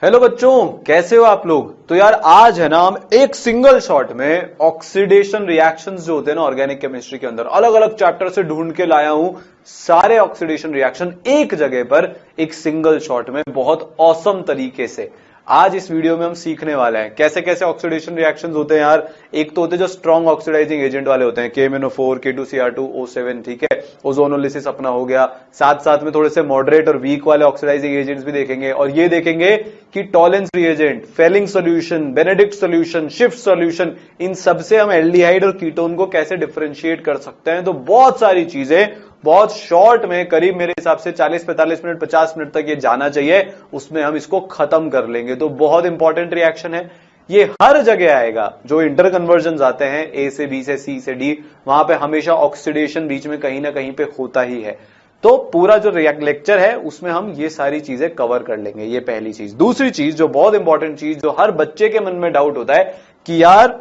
Hello बच्चों, कैसे हो आप लोग। तो यार आज है ना हम एक सिंगल शॉट में ऑक्सीडेशन रिएक्शंस जो होते हैं ना ऑर्गेनिक केमिस्ट्री के अंदर अलग अलग चैप्टर से ढूंढ के लाया हूं। सारे ऑक्सीडेशन रिएक्शन एक जगह पर एक सिंगल शॉट में बहुत औसम तरीके से आज इस वीडियो में हम सीखने वाले हैं कैसे कैसे ऑक्सीडेशन रिएक्शंस होते हैं यार। एक तो होते हैं जो स्ट्रॉन्ग ऑक्सीडाइजिंग एजेंट वाले होते हैं, KMnO4, K2Cr2O7, ठीक है, ओजोनोलिसिस अपना हो गया। साथ साथ में थोड़े से मॉडरेट और वीक वाले ऑक्सीडाइजिंग एजेंट्स भी देखेंगे और ये देखेंगे कि Tollens reagent, Fehling solution, Benedict solution, शिफ्ट सॉल्यूशन, इन सबसे हम एल्डिहाइड और कीटोन को कैसे डिफरेंशिएट कर सकते हैं। तो बहुत सारी चीजें बहुत शॉर्ट में, करीब मेरे हिसाब से 40-45 मिनट 50 मिनट तक ये जाना चाहिए, उसमें हम इसको खत्म कर लेंगे। तो बहुत इंपॉर्टेंट रिएक्शन है ये, हर जगह आएगा। जो इंटर कन्वर्जन आते हैं ए से बी से सी से डी, वहां पे हमेशा ऑक्सीडेशन बीच में कहीं ना कहीं पे होता ही है। तो पूरा जो लेक्चर है उसमें हम ये सारी चीजें कवर कर लेंगे। ये पहली चीज। दूसरी चीज जो बहुत इंपॉर्टेंट चीज जो हर बच्चे के मन में डाउट होता है कि यार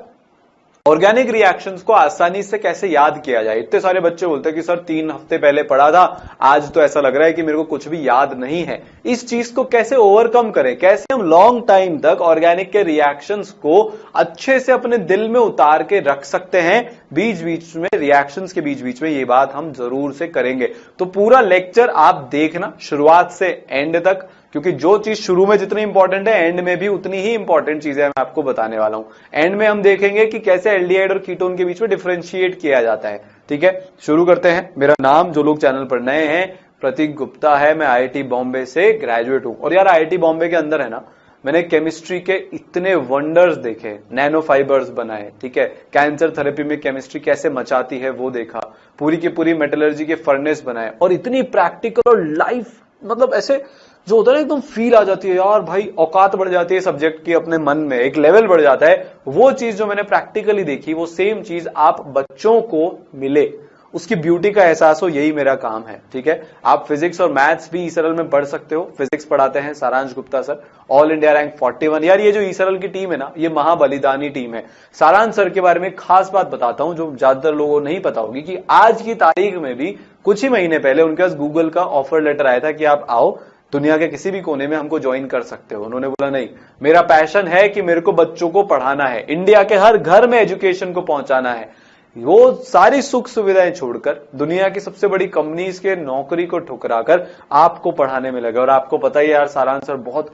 ऑर्गेनिक रिएक्शंस को आसानी से कैसे याद किया जाए। इतने सारे बच्चे बोलते हैं कि सर 3 हफ्ते पहले पढ़ा था, आज तो ऐसा लग रहा है कि मेरे को कुछ भी याद नहीं है। इस चीज को कैसे ओवरकम करें, कैसे हम लॉन्ग टाइम तक ऑर्गेनिक के रिएक्शंस को अच्छे से अपने दिल में उतार के रख सकते हैं। बीच बीच में रिएक्शंस के बीच बीच में ये बात हम जरूर से करेंगे। तो पूरा लेक्चर आप देखना शुरुआत से एंड तक, क्योंकि जो चीज शुरू में जितनी इंपॉर्टेंट है एंड में भी उतनी ही इंपॉर्टेंट चीजें मैं आपको बताने वाला हूं। एंड में हम देखेंगे कि कैसे एल्डिहाइड और कीटोन के बीच में डिफरेंशिएट किया जाता है। ठीक है, शुरू करते हैं। मेरा नाम, जो लोग चैनल पर नए हैं, प्रतीक गुप्ता है। मैं IIT बॉम्बे से ग्रेजुएट हूं। और यार IIT बॉम्बे के अंदर है ना, मैंने केमिस्ट्री के इतने वंडर्स देखे, नैनो फाइबर्स बनाए, ठीक है, कैंसर थेरेपी में केमिस्ट्री कैसे मचाती है वो देखा, पूरी की पूरी मेटलर्जी के फर्नेस बनाए, और इतनी प्रैक्टिकल और लाइफ, मतलब ऐसे जो होता है ना एकदम फील आ जाती है यार, भाई औकात बढ़ जाती है सब्जेक्ट की, अपने मन में एक लेवल बढ़ जाता है। वो चीज जो मैंने प्रैक्टिकली देखी, वो सेम चीज आप बच्चों को मिले, उसकी ब्यूटी का एहसास हो, यही मेरा काम है। ठीक है, आप फिजिक्स और मैथ्स भी ईसरल में पढ़ सकते हो। फिजिक्स पढ़ाते हैं सारांश Gupta sir, all India rank 41। यार ये जो ईसरल की टीम है ना, ये महाबलिदानी टीम है। सारांश सर के बारे में खास बात बताता हूं जो ज्यादातर लोगों को नहीं पता होगी, कि आज की तारीख में भी कुछ ही महीने पहले उनके पास गूगल का ऑफर लेटर आया था कि आप आओ, दुनिया के किसी भी कोने में हमको ज्वाइन कर सकते हो। उन्होंने बोला नहीं, मेरा पैशन है कि मेरे को बच्चों को पढ़ाना है, इंडिया के हर घर में एजुकेशन को पहुंचाना है। वो सारी सुख सुविधाएं छोड़कर, दुनिया की सबसे बड़ी कंपनीज के नौकरी को ठुकराकर आपको पढ़ाने में लगे। और आपको पता ही यार, सारांश सर बहुत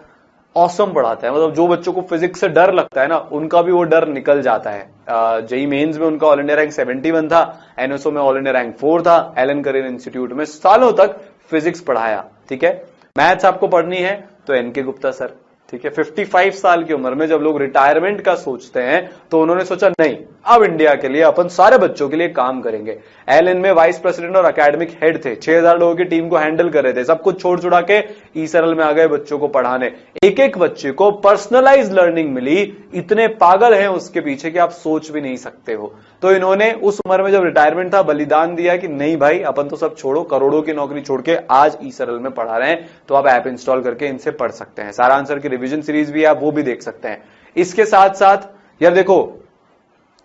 औसम पढ़ाता है। मतलब जो बच्चों को फिजिक्स से डर लगता है ना, उनका भी वो डर निकल जाता है। जेई मेंस में उनका ऑल इंडिया रैंक 71 था, NSO में ऑल इंडिया रैंक 4 था, एलन करियर इंस्टीट्यूट में सालों तक फिजिक्स पढ़ाया। ठीक है, मैथ्स आपको पढ़नी है तो NK गुप्ता सर। ठीक है, 55 साल की उम्र में जब लोग रिटायरमेंट का सोचते हैं, तो उन्होंने सोचा नहीं, अब इंडिया के लिए अपन सारे बच्चों के लिए काम करेंगे। एलन में वाइस प्रेसिडेंट और एकेडमिक हेड थे, 6000 लोगों की टीम को हैंडल कर रहे थे, सब कुछ छोड़ छुड़ा के ईसरल में आ गए बच्चों को पढ़ाने। एक एक बच्चे को पर्सनलाइज लर्निंग मिली, इतने पागल हैं उसके पीछे कि आप सोच भी नहीं सकते हो। तो इन्होंने उस उम्र में जब रिटायरमेंट था, बलिदान दिया कि नहीं भाई, अपन तो सब छोड़ो, करोड़ों की नौकरी छोड़ के आज ईसरल में पढ़ा रहे हैं। तो आप ऐप इंस्टॉल करके इनसे पढ़ सकते हैं। सारा आंसर की रिवीजन सीरीज भी आप वो भी देख सकते हैं। इसके साथ साथ यार देखो,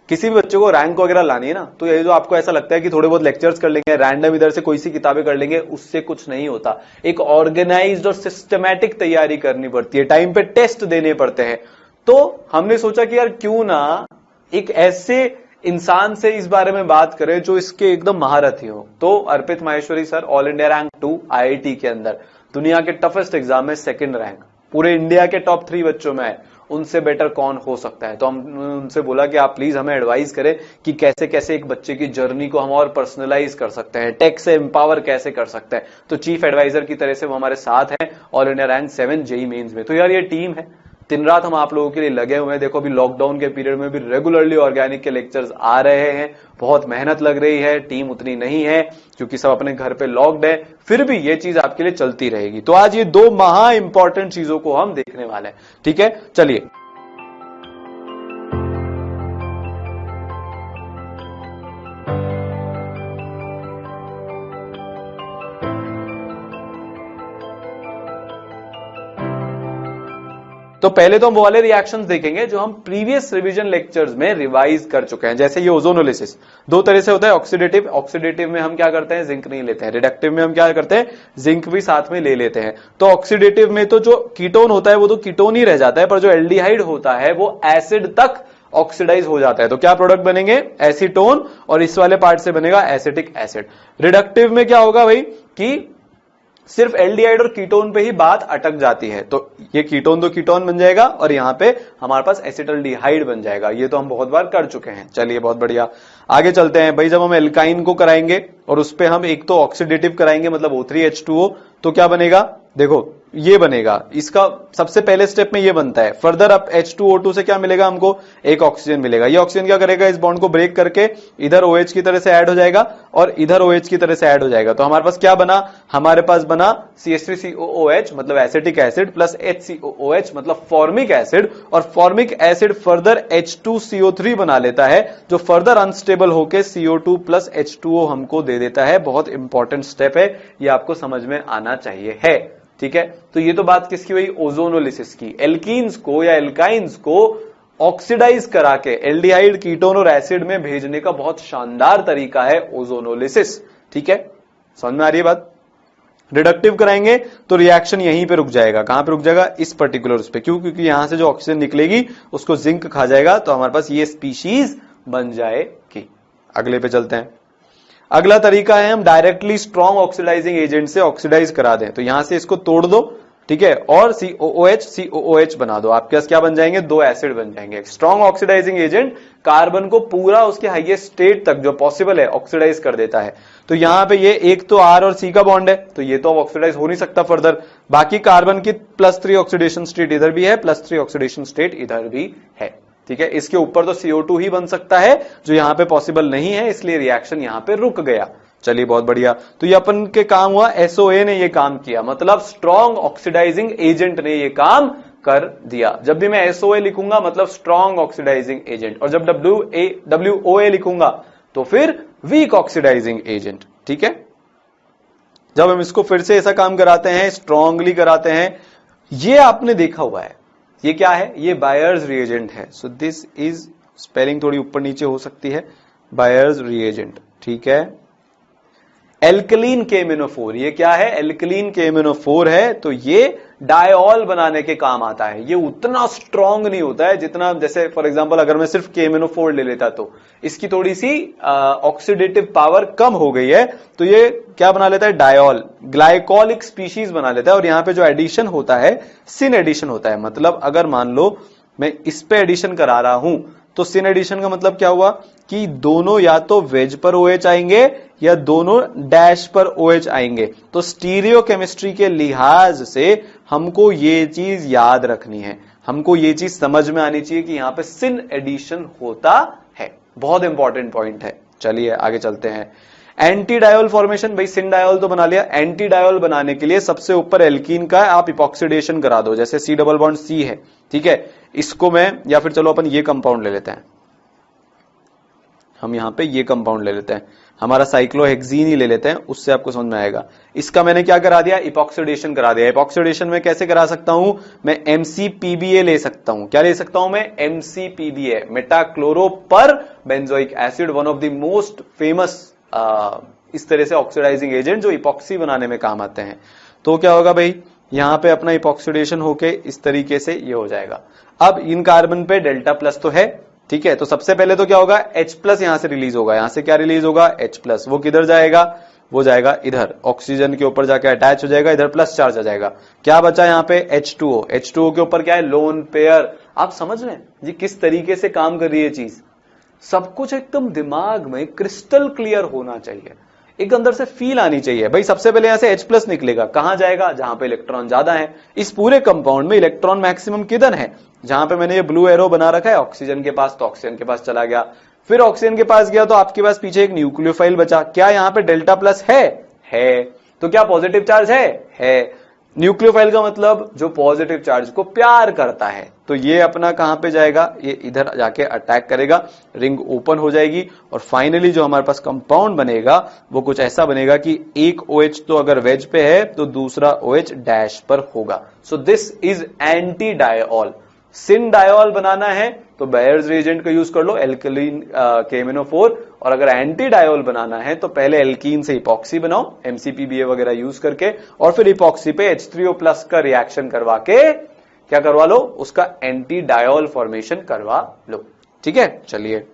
किसी भी बच्चे को रैंक वगैरह लानी है ना, तो ये जो आपको ऐसा लगता है कि थोड़े बहुत लेक्चर्स कर लेंगे, रैंडम इधर से कोई सी किताबें कर लेंगे, उससे कुछ नहीं होता। एक ऑर्गेनाइज्ड और सिस्टमैटिक तैयारी करनी पड़ती है, टाइम पे टेस्ट देने पड़ते हैं। तो हमने सोचा कि यार क्यों ना एक ऐसे इंसान से इस बारे में बात करें जो इसके एकदम महारथी हो। तो Arpit Maheshwari sir, all India rank 2 IIT के अंदर, दुनिया के टफेस्ट एग्जाम में 2nd रैंक, पूरे इंडिया के टॉप 3 बच्चों में है। उनसे बेटर कौन हो सकता है। तो हम उनसे बोला कि आप प्लीज हमें एडवाइस करें कि कैसे कैसे एक बच्चे की जर्नी को हम और पर्सनलाइज कर सकते हैं, टेक से एम्पावर कैसे कर सकते हैं। तो चीफ एडवाइजर की तरह से वो हमारे साथ हैं, all India rank 7 JEE mains में। तो यार ये टीम है, दिन रात हम आप लोगों के लिए लगे हुए हैं। देखो अभी लॉकडाउन के पीरियड में भी रेगुलरली ऑर्गेनिक के लेक्चर्स आ रहे हैं, बहुत मेहनत लग रही है। टीम उतनी नहीं है क्योंकि सब अपने घर पे लॉक्ड है, फिर भी ये चीज आपके लिए चलती रहेगी। तो आज ये 2 महा इंपॉर्टेंट चीजों को हम देखने वाले हैं। ठीक है, चलिए। तो पहले तो हम वो वाले रिएक्शंस देखेंगे जो हम प्रीवियस रिवीजन लेक्चर्स में रिवाइज कर चुके हैं, जैसे ये ओजोनोलिसिस दो तरह से होता है, ऑक्सीडेटिव, ऑक्सीडेटिव में हम क्या करते हैं, जिंक नहीं लेते हैं, रिडक्टिव में हम क्या करते हैं, जिंक भी साथ में ले लेते हैं। तो ऑक्सीडेटिव में तो जो कीटोन होता है वो तो कीटोन ही रह जाता है, पर जो एल्डिहाइड होता है वो एसिड तक ऑक्सीडाइज हो जाता है। तो क्या प्रोडक्ट बनेंगे, एसीटोन, और इस वाले पार्ट से बनेगा एसिटिक एसिड। रिडक्टिव में क्या होगा भाई कि सिर्फ एल्डिहाइड और कीटोन पे ही बात अटक जाती है, तो ये कीटोन तो कीटोन बन जाएगा और यहां पे हमारे पास एसिटल्डिहाइड बन जाएगा। ये तो हम बहुत बार कर चुके हैं। चलिए बहुत बढ़िया, आगे चलते हैं भाई। जब हम एल्काइन को कराएंगे और उस पे हम एक तो ऑक्सीडेटिव कराएंगे मतलब O3H2O, तो क्या बनेगा, देखो ये बनेगा, इसका सबसे पहले स्टेप में ये बनता है। फर्दर अब H2O2 से क्या मिलेगा हमको, एक ऑक्सीजन मिलेगा। ये ऑक्सीजन क्या करेगा, इस बॉन्ड को ब्रेक करके इधर OH की तरह से ऐड हो जाएगा और इधर OH की तरह से ऐड हो जाएगा। तो हमारे पास क्या बना, हमारे पास बना CH3COOH मतलब एसिटिक एसिड प्लस HCOOH मतलब फॉर्मिक एसिड, और फॉर्मिक एसिड फर्दर H2CO3 बना लेता है जो फर्दर अनस्टेबल होकर CO2 प्लस H2O हमको दे देता है। बहुत इंपॉर्टेंट स्टेप है, ये आपको समझ में आना चाहिए है, ठीक है। तो ये तो बात किसकी हुई, ओजोनोलिसिस की। एल्कीन्स को या एल्काइंस को ऑक्सीडाइज करा के एल्डिहाइड, कीटोन और एसिड में भेजने का बहुत शानदार तरीका है ओजोनोलिसिस, ठीक है, समझ में आ रही है बात। रिडक्टिव कराएंगे तो रिएक्शन यहीं पे रुक जाएगा, कहां पे रुक जाएगा, इस पर्टिकुलर उस पे, क्यों, क्योंकि यहां से जो ऑक्सीजन निकलेगी उसको जिंक खा जाएगा, तो हमारे पास ये स्पीशीज बन जाएगी। अगले पे चलते हैं। अगला तरीका है हम डायरेक्टली स्ट्रॉन्ग ऑक्सीडाइजिंग एजेंट से ऑक्सीडाइज करा दें। तो यहां से इसको तोड़ दो, ठीक है, और COOH बना दो, आपके पास क्या बन जाएंगे, दो एसिड बन जाएंगे। स्ट्रॉन्ग ऑक्सीडाइजिंग एजेंट कार्बन को पूरा उसके हाईएस्ट स्टेट तक जो पॉसिबल है ऑक्सीडाइज कर देता है। तो यहां पे ये एक तो R और C का बॉन्ड है, तो ये तो अब ऑक्सीडाइज हो नहीं सकता फर्दर। बाकी कार्बन की +3 ऑक्सीडेशन स्टेट इधर भी है, +3 ऑक्सीडेशन स्टेट इधर भी है, ठीक है। इसके ऊपर तो CO2 ही बन सकता है जो यहां पे पॉसिबल नहीं है, इसलिए रिएक्शन यहां पे रुक गया। चलिए बहुत बढ़िया, तो ये अपन के काम हुआ, SOA ने ये काम किया, मतलब स्ट्रॉन्ग ऑक्सीडाइजिंग एजेंट ने ये काम कर दिया। जब भी मैं SOA लिखूंगा मतलब स्ट्रॉन्ग ऑक्सीडाइजिंग एजेंट, और जब WOA लिखूंगा तो फिर वीक ऑक्सीडाइजिंग एजेंट, ठीक है। जब हम इसको फिर से ऐसा काम कराते हैं, स्ट्रांगली कराते हैं, ये आपने देखा हुआ है, ये क्या है, ये बायर्स रिएजेंट है। सो दिस इज, स्पेलिंग थोड़ी ऊपर नीचे हो सकती है, बायर्स रिएजेंट, ठीक है। एल्कलीन KMnO4, ये क्या है, एल्कलीन KMnO4 है, तो ये डायऑल बनाने के काम आता है। ये उतना स्ट्रांग नहीं होता है जितना, जैसे फॉर एग्जांपल अगर मैं सिर्फ KMnO4 ले लेता तो इसकी थोड़ी सी ऑक्सीडेटिव पावर कम हो गई है, तो ये क्या बना लेता है, डायऑल, ग्लाइकोलिक स्पीशीज बना लेता है। और यहां पे जो एडिशन होता है, सिन एडिशन होता है, मतलब अगर मान लो मैं इस पे एडिशन करा रहा हूं, तो सिन एडिशन का मतलब क्या हुआ कि दोनों या तो वेज पर OH आएंगे या दोनों डैश पर OH आएंगे। तो स्टीरियो केमिस्ट्री के लिहाज से हमको ये चीज याद रखनी है, हमको ये चीज समझ में आनी चाहिए कि यहां पे सिन एडिशन होता है, बहुत इंपॉर्टेंट पॉइंट है। चलिए आगे चलते हैं। एंटी डायोल फॉर्मेशन, भाई सिन डायोल तो बना लिया, एंटी डायोल बनाने के लिए सबसे ऊपर एल्कीन का आप इपॉक्सीडेशन करा दो, जैसे C+C है, ठीक है। इसको मैं, या फिर चलो अपन ये कंपाउंड ले लेते हैं, हम यहां पे ये कंपाउंड ले लेते हैं, हमारा साइक्लोहेक्सीन ही ले लेते हैं, उससे आपको समझ में आएगा। इसका मैंने क्या करा दिया, इपॉक्सीडेशन करा दिया। इपॉक्सीडेशन में कैसे करा सकता हूं, मैं MCPBA ले सकता हूं। क्या ले सकता हूं मैं, MCPBA, metachloroperbenzoic acid, one of the most famous इस तरह से ऑक्सीडाइजिंग एजेंट जो इपॉक्सी बनाने में काम आते हैं। तो क्या होगा भाई, यहां पे अपना इपॉक्सीडेशन होके इस तरीके से ये हो जाएगा। अब इन कार्बन पे Δ+ तो है, ठीक है, तो सबसे पहले तो क्या होगा, H+ यहां से रिलीज होगा, यहां से क्या रिलीज होगा, H+, वो किधर जाएगा, वो जाएगा इधर, ऑक्सीजन के ऊपर जाके अटैच हो जाएगा, इधर प्लस चार्ज आ जाएगा। क्या बचा यहां पे, H2O, H2O के ऊपर क्या है, लोन पेयर। आप समझ रहे हैं जी किस तरीके से काम कर रही है चीज, सब कुछ एकदम दिमाग में क्रिस्टल क्लियर होना चाहिए, एक अंदर से फील आनी चाहिए। भाई सबसे पहले यहां से H+ निकलेगा, कहां जाएगा, जहां पे इलेक्ट्रॉन ज्यादा है। इस पूरे कंपाउंड में इलेक्ट्रॉन मैक्सिमम किधर है, जहां पे मैंने ये ब्लू एरो बना रखा है, ऑक्सीजन के पास, तो ऑक्सीजन के पास चला गया। फिर ऑक्सीजन के पास गया तो आपके पास पीछे एक न्यूक्लियोफाइल बचा। क्या यहां पे Δ+ है? तो क्या पॉजिटिव चार्ज है? न्यूक्लियोफाइल का मतलब जो पॉजिटिव चार्ज को प्यार करता है, तो ये अपना कहां पे जाएगा, ये इधर जाके अटैक करेगा, रिंग ओपन हो जाएगी और फाइनली जो हमारे पास कंपाउंड बनेगा वो कुछ ऐसा बनेगा कि एक OH तो अगर वेज पे है तो दूसरा OH डैश पर होगा। So this is anti diol. Syn diol बनाना है तो बेयर्स रिएजेंट का यूज कर लो, एल्कलीन KMnO4, और अगर एंटी डायऑल बनाना है तो पहले एल्कीन से इपॉक्सी बनाओ MCPBA वगैरह यूज करके, और फिर इपॉक्सी पे H3O+ का रिएक्शन करवा के क्या करवा लो, उसका एंटी डायऑल फॉर्मेशन करवा लो। ठीक है, चलिए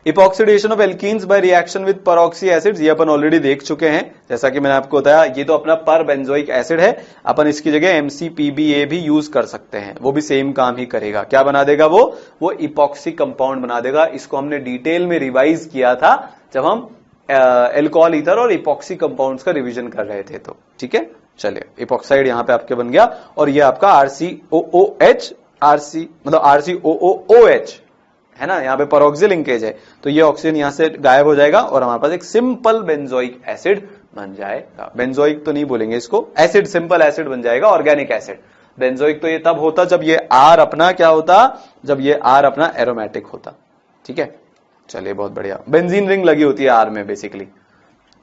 epoxidation of alkenes by reaction with peroxy acids, ये अपन ऑलरेडी देख चुके हैं, जैसा कि मैंने आपको बताया ये तो अपना पर बेंजोइक एसिड है, अपन इसकी जगह MCPBA भी यूज कर सकते हैं, वो भी सेम काम ही करेगा। क्या बना देगा वो इपॉक्सी कंपाउंड बना देगा। इसको हमने डिटेल में रिवाइज किया था जब हम एल्कोहल ईथर और इपॉक्सी कंपाउंड्स का रिवीजन कर रहे थे। तो ठीक है, चलिए इपॉक्साइड यहां पे आपके बन गया और ये आपका RCOOH, मतलब RCOOOH है ना, यहां पे परऑक्सी लिंकेज है, तो ये ऑक्सीजन यहां से गायब हो जाएगा और हमारे पास एक सिंपल बेंजोइक एसिड बन जाएगा। बेंजोइक तो नहीं बोलेंगे इसको, एसिड, सिंपल एसिड बन जाएगा, ऑर्गेनिक एसिड। बेंजोइक तो ये तब होता जब ये R अपना क्या होता, जब ये R अपना एरोमेटिक होता। ठीक है, चलिए बहुत बढ़िया, बेंजीन रिंग लगी होती है R में बेसिकली।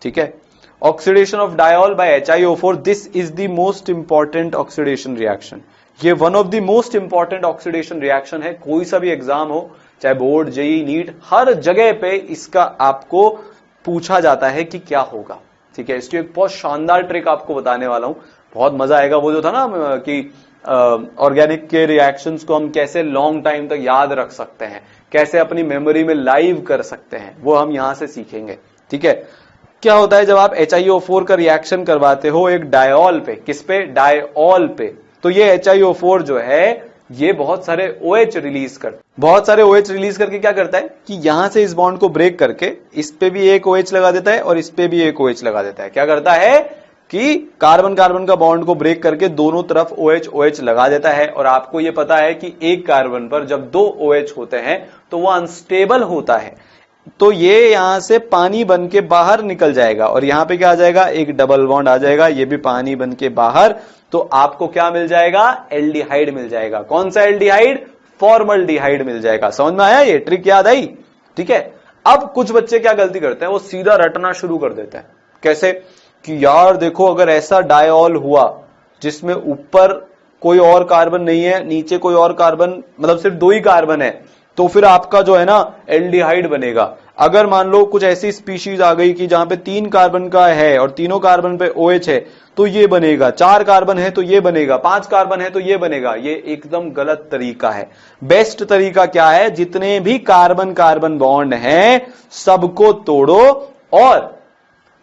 ठीक है, oxidation of diol by HiO4, this is the most important oxidation reaction. ये one of the most important oxidation reaction है। कोई सा भी एग्जाम हो, चाहे बोर्ड, जेई, नीट, हर जगह पे इसका आपको पूछा जाता है कि क्या होगा। ठीक है, इसकी एक बहुत शानदार ट्रिक आपको बताने वाला हूं, बहुत मजा आएगा। वो जो था ना कि ऑर्गेनिक के रिएक्शंस को हम कैसे लॉन्ग टाइम तक याद रख सकते हैं, कैसे अपनी मेमोरी में लाइव कर सकते हैं, वो हम यहां से सीखेंगे। ठीक है, क्या होता है जब आप HiO4 का रिएक्शन करवाते हो एक डायऑल पे, किस पे, डायऑल पे, तो ये HiO4 जो है ये बहुत सारे OH रिलीज करके क्या करता है कि यहां से इस बॉन्ड को ब्रेक करके इस पे भी एक OH लगा देता है और इस पे भी एक OH लगा देता है। क्या करता है कि कार्बन कार्बन का बॉन्ड को ब्रेक करके दोनों तरफ OH लगा देता है। और आपको ये पता है कि एक कार्बन पर जब दो OH होते हैं तो वो अनस्टेबल होता है, तो ये यहां से पानी बन के बाहर निकल जाएगा और यहां पे क्या आ जाएगा, एक डबल बॉन्ड आ जाएगा, ये भी पानी बन के बाहर, तो आपको क्या मिल जाएगा, एल्डिहाइड मिल जाएगा। कौन सा एल्डिहाइड, फॉर्मल्डिहाइड मिल जाएगा। समझ में आया, ये ट्रिक याद आई। ठीक है, अब कुछ बच्चे क्या गलती करते हैं, वो सीधा रटना शुरू कर देते हैं। कैसे कि यार देखो, अगर ऐसा डायऑल हुआ जिसमें ऊपर कोई और कार्बन नहीं है, नीचे कोई और कार्बन, मतलब सिर्फ दो ही कार्बन है, तो फिर आपका जो है ना एल्डिहाइड बनेगा। अगर मान लो कुछ ऐसी स्पीशीज आ गई कि जहां पे 3 कार्बन का है और तीनों कार्बन पे OH है तो ये बनेगा, 4 कार्बन है तो ये बनेगा, 5 कार्बन है तो ये बनेगा, ये एकदम गलत तरीका है। बेस्ट तरीका क्या है, जितने भी कार्बन कार्बन बॉन्ड हैं सबको तोड़ो और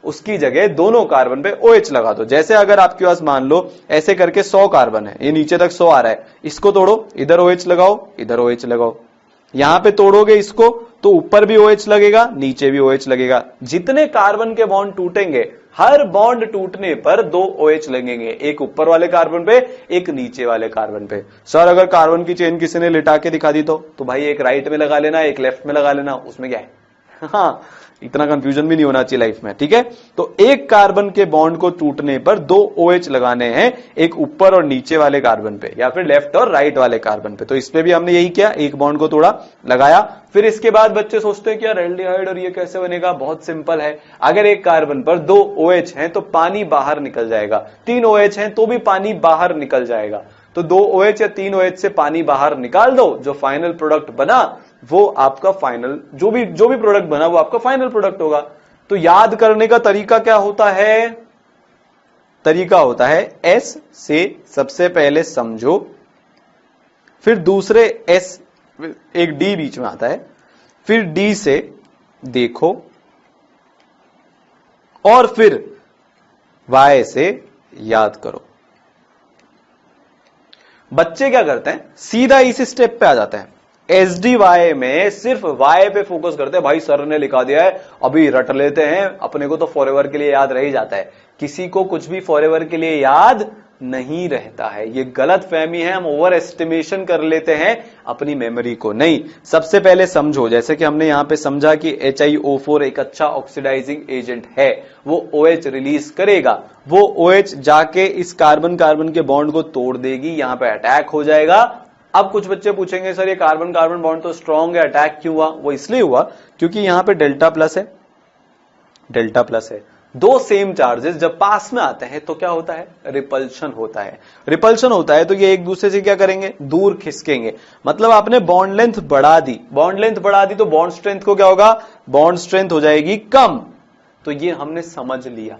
उसकी जगह दोनों कार्बन पे OH लगा दो। जैसे अगर आपके पास मान लो ऐसे करके 100 कार्बन है, ये नीचे तक 100 आ रहा है, इसको तोड़ो, इधर OH लगाओ, इधर OH लगाओ, यहां पे तोड़ोगे इसको तो ऊपर भी OH लगेगा, नीचे भी OH लगेगा। जितने कार्बन के बॉन्ड टूटेंगे, हर बॉन्ड टूटने पर 2 OH लगेंगे, एक ऊपर वाले कार्बन पे, एक नीचे वाले कार्बन पे। सर अगर कार्बन की चेन किसी ने लिटा के दिखा दी तो भाई एक राइट में लगा लेना, एक लेफ्ट में लगा लेना, उसमें क्या है। हाँ, इतना कंफ्यूजन भी नहीं होना चाहिए लाइफ में। ठीक है, तो एक कार्बन के बॉन्ड को टूटने पर 2 OH लगाने हैं, एक ऊपर और नीचे वाले कार्बन पे या फिर लेफ्ट और राइट वाले कार्बन पे। तो इस पे भी हमने यही किया, एक बॉन्ड को तोड़ा, लगाया। फिर इसके बाद बच्चे सोचते हैं कि यार एल्डिहाइड और ये कैसे बनेगा, बहुत सिंपल है। अगर एक कार्बन पर 2 OH हैं तो पानी बाहर निकल जाएगा, 3 OH हैं तो भी पानी बाहर निकल जाएगा। तो 2 OH या 3 OH से पानी बाहर निकाल दो, जो फाइनल प्रोडक्ट बना वो आपका फाइनल, जो भी प्रोडक्ट बना वो आपका फाइनल प्रोडक्ट होगा। तो याद करने का तरीका क्या होता है, तरीका होता है S से सबसे पहले समझो, फिर दूसरे S, एक D बीच में आता है, फिर D से देखो और फिर Y से याद करो। बच्चे क्या करते हैं, सीधा इस स्टेप पे आ जाते हैं। SDY में सिर्फ Y पे फोकस करते हैं, भाई सर ने लिखा दिया है अभी रट लेते हैं, अपने को तो फॉरएवर के लिए याद रह ही जाता है, किसी को कुछ भी फॉरएवर के लिए याद नहीं रहता है। ये गलत फहमी है, हम ओवर एस्टिमेशन कर लेते हैं अपनी मेमोरी को। नहीं, सबसे पहले समझो, जैसे कि हमने यहां पे समझा कि HiO4 एक अच्छा ऑक्सीडाइजिंग एजेंट है, वो OH रिलीज करेगा, वो OH जाके इस कार्बन कार्बन के बॉन्ड को तोड़ देगी, यहां पे अटैक हो जाएगा। अब कुछ बच्चे पूछेंगे सर ये कार्बन कार्बन बॉन्ड तो स्ट्रांग है, अटैक क्यों हुआ? वो इसलिए हुआ क्योंकि यहां पे डेल्टा प्लस है, डेल्टा प्लस है। दो सेम चार्जेस जब पास में आते हैं तो क्या होता है? रिपल्शन होता है। रिपल्शन होता है तो ये एक दूसरे से क्या करेंगे? दूर खिसकेंगे। मतलब आपने बॉन्ड लेंथ बढ़ा दी, बॉन्ड लेंथ बढ़ा दी तो बॉन्ड स्ट्रेंथ को क्या होगा? बॉन्ड स्ट्रेंथ हो जाएगी कम। तो ये हमने समझ लिया,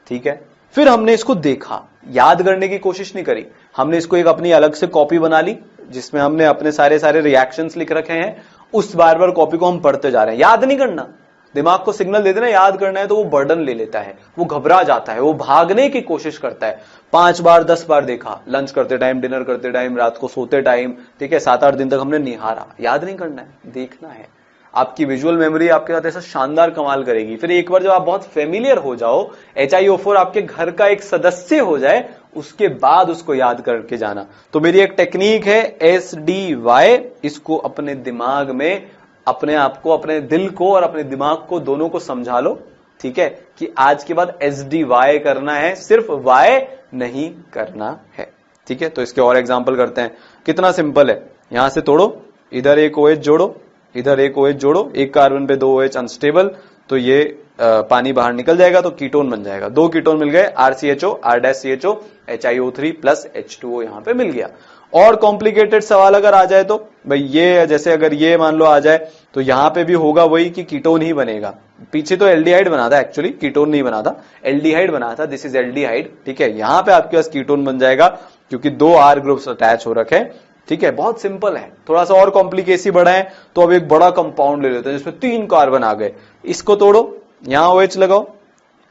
ठीक है। फिर हमने इसको देखा, याद करने की कोशिश नहीं करी, हमने इसको एक अपनी अलग से कॉपी बना ली जिसमें हमने अपने सारे रिएक्शंस लिख रखे हैं। उस बार बार कॉपी को हम पढ़ते जा रहे हैं, याद नहीं करना। दिमाग को सिग्नल दे देना याद करना है तो वो बर्डन ले लेता है, वो घबरा जाता है, वो भागने की कोशिश करता है। 5 बार 10 बार देखा, लंच करते टाइम, डिनर करते टाइम, रात को सोते टाइम, ठीक है, 7-8 दिन तक हमने निहारा। याद नहीं करना है, देखना है। आपकी विजुअल मेमोरी आपके साथ ऐसा शानदार कमाल करेगी। फिर एक बार जब आप बहुत फेमिलियर हो जाओ, HiO4 आपके घर का एक सदस्य हो जाए, उसके बाद उसको याद करके जाना। तो मेरी एक टेक्निक है SDY, इसको अपने दिमाग में, अपने आप को, अपने दिल को और अपने दिमाग को दोनों को समझा लो, ठीक है, कि आज के बाद SDY करना है, सिर्फ Y नहीं करना है, ठीक है। तो इसके और एग्जांपल करते हैं। कितना सिंपल है, यहां से तोड़ो, इधर एक OH जोड़ो, इधर एक OH जोड़ो, एक कार्बन पे 2 OH अनस्टेबल, तो ये पानी बाहर निकल जाएगा तो कीटोन बन जाएगा। 2 कीटोन मिल गए, RCHO, R-CHO, HiO3 plus H2O यहां पे मिल गया। और कॉम्प्लिकेटेड सवाल अगर आ जाए तो भाई ये, जैसे अगर ये मान लो आ जाए तो यहां पे भी होगा वही कि कीटोन ही बनेगा। पीछे तो एल्डिहाइड बना था, एक्चुअली कीटोन नहीं बना था, एल्डिहाइड बना था, दिस इज एल्डिहाइड, ठीक है। यहां पे आपके पास कीटोन बन जाएगा क्योंकि 2 R ग्रुप्स अटैच हो रखे हैं, ठीक है। बहुत सिंपल है। थोड़ा सा और कॉम्प्लिकेसी बढ़ाएं तो अब एक बड़ा कंपाउंड ले लेते हैं जिसमें 3 कार्बन आ गए। इसको तोड़ो, यहां OH लगाओ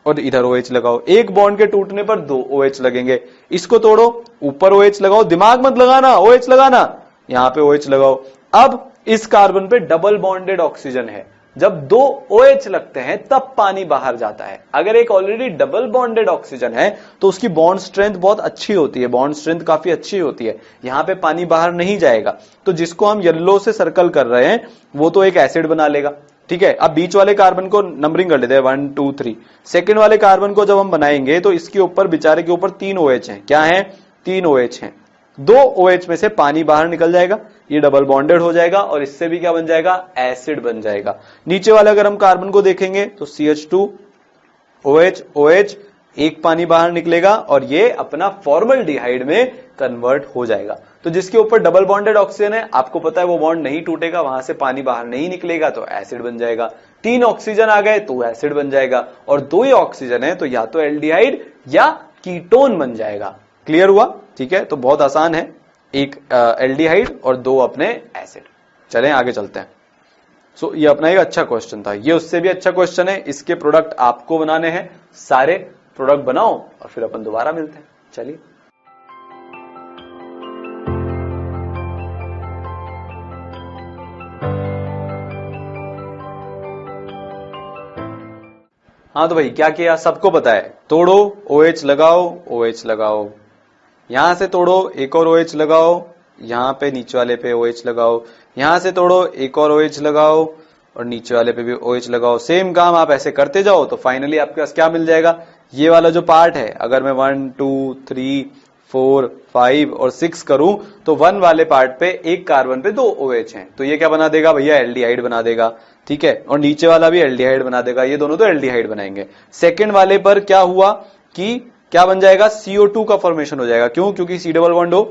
और इधर OH लगाओ, एक बॉन्ड के टूटने पर 2 OH लगेंगे। इसको तोड़ो, ऊपर OH लगाओ, दिमाग मत लगाना, OH लगाना, यहां पे OH लगाओ। अब इस कार्बन पे डबल बॉन्डेड ऑक्सीजन है, जब 2 OH लगते हैं तब पानी बाहर जाता है। अगर एक ऑलरेडी डबल बॉन्डेड ऑक्सीजन है तो उसकी बॉन्ड स्ट्रेंथ बहुत अच्छी होती है, बॉन्ड स्ट्रेंथ काफी अच्छी होती है, यहां पे पानी बाहर नहीं जाएगा। तो जिसको हम येलो से सर्कल कर रहे हैं वो तो एक एसिड बना लेगा, ठीक है। अब बीच वाले कार्बन को नंबरिंग कर लेते हैं 1 2 3। सेकेंड वाले कार्बन को जब हम बनाएंगे तो इसके ऊपर, बेचारे के ऊपर 3 OH हैं। क्या है? 3 OH हैं। 2 OH में से पानी बाहर निकल जाएगा, ये डबल बॉन्डेड हो जाएगा और इससे भी क्या बन जाएगा? एसिड बन जाएगा। नीचे वाले अगर हम कार्बन को देखेंगे तो CH2 OH OH, एक पानी बाहर निकलेगा और ये अपना फॉर्मल्डिहाइड में कन्वर्ट हो जाएगा। तो जिसके ऊपर डबल बॉन्डेड ऑक्सीजन है, आपको पता है वो बॉन्ड नहीं टूटेगा, वहां से पानी बाहर नहीं निकलेगा तो एसिड बन जाएगा। 3 ऑक्सीजन आ गए तो एसिड बन जाएगा, और 2 ही ऑक्सीजन है तो या तो एल्डिहाइड या कीटोन बन जाएगा। क्लियर हुआ? ठीक है, तो बहुत आसान है, एक एल्डिहाइड और 2 अपने एसिड। चलें आगे चलते हैं। सो ये अपना एक अच्छा क्वेश्चन था, ये उससे भी अच्छा क्वेश्चन है। इसके प्रोडक्ट आपको बनाने हैं, सारे प्रोडक्ट बनाओ और फिर अपन दोबारा मिलते हैं। चलिए, हाँ तो भाई क्या किया, सबको पता है, तोड़ो, OH लगाओ, OH लगाओ, यहां से तोड़ो, एक और OH लगाओ, यहां पे नीचे वाले पे OH लगाओ, यहां से तोड़ो, एक और OH लगाओ और नीचे वाले पे भी OH लगाओ। सेम काम आप ऐसे करते जाओ तो फाइनली आपके पास क्या मिल जाएगा? ये वाला जो पार्ट है, अगर मैं 1 2 3 4 5 और 6 करूं तो 1 वाले पार्ट पे एक कार्बन पे 2 OH हैं, तो ये क्या बना देगा भैया? एल्डिहाइड बना देगा, ठीक है। और नीचे वाला भी एल्डिहाइड बना देगा, ये दोनों तो एल्डिहाइड बनाएंगे। सेकंड वाले पर क्या हुआ कि क्या बन जाएगा? CO2 का फॉर्मेशन हो जाएगा। क्यों? क्योंकि C डबल बॉन्ड हो,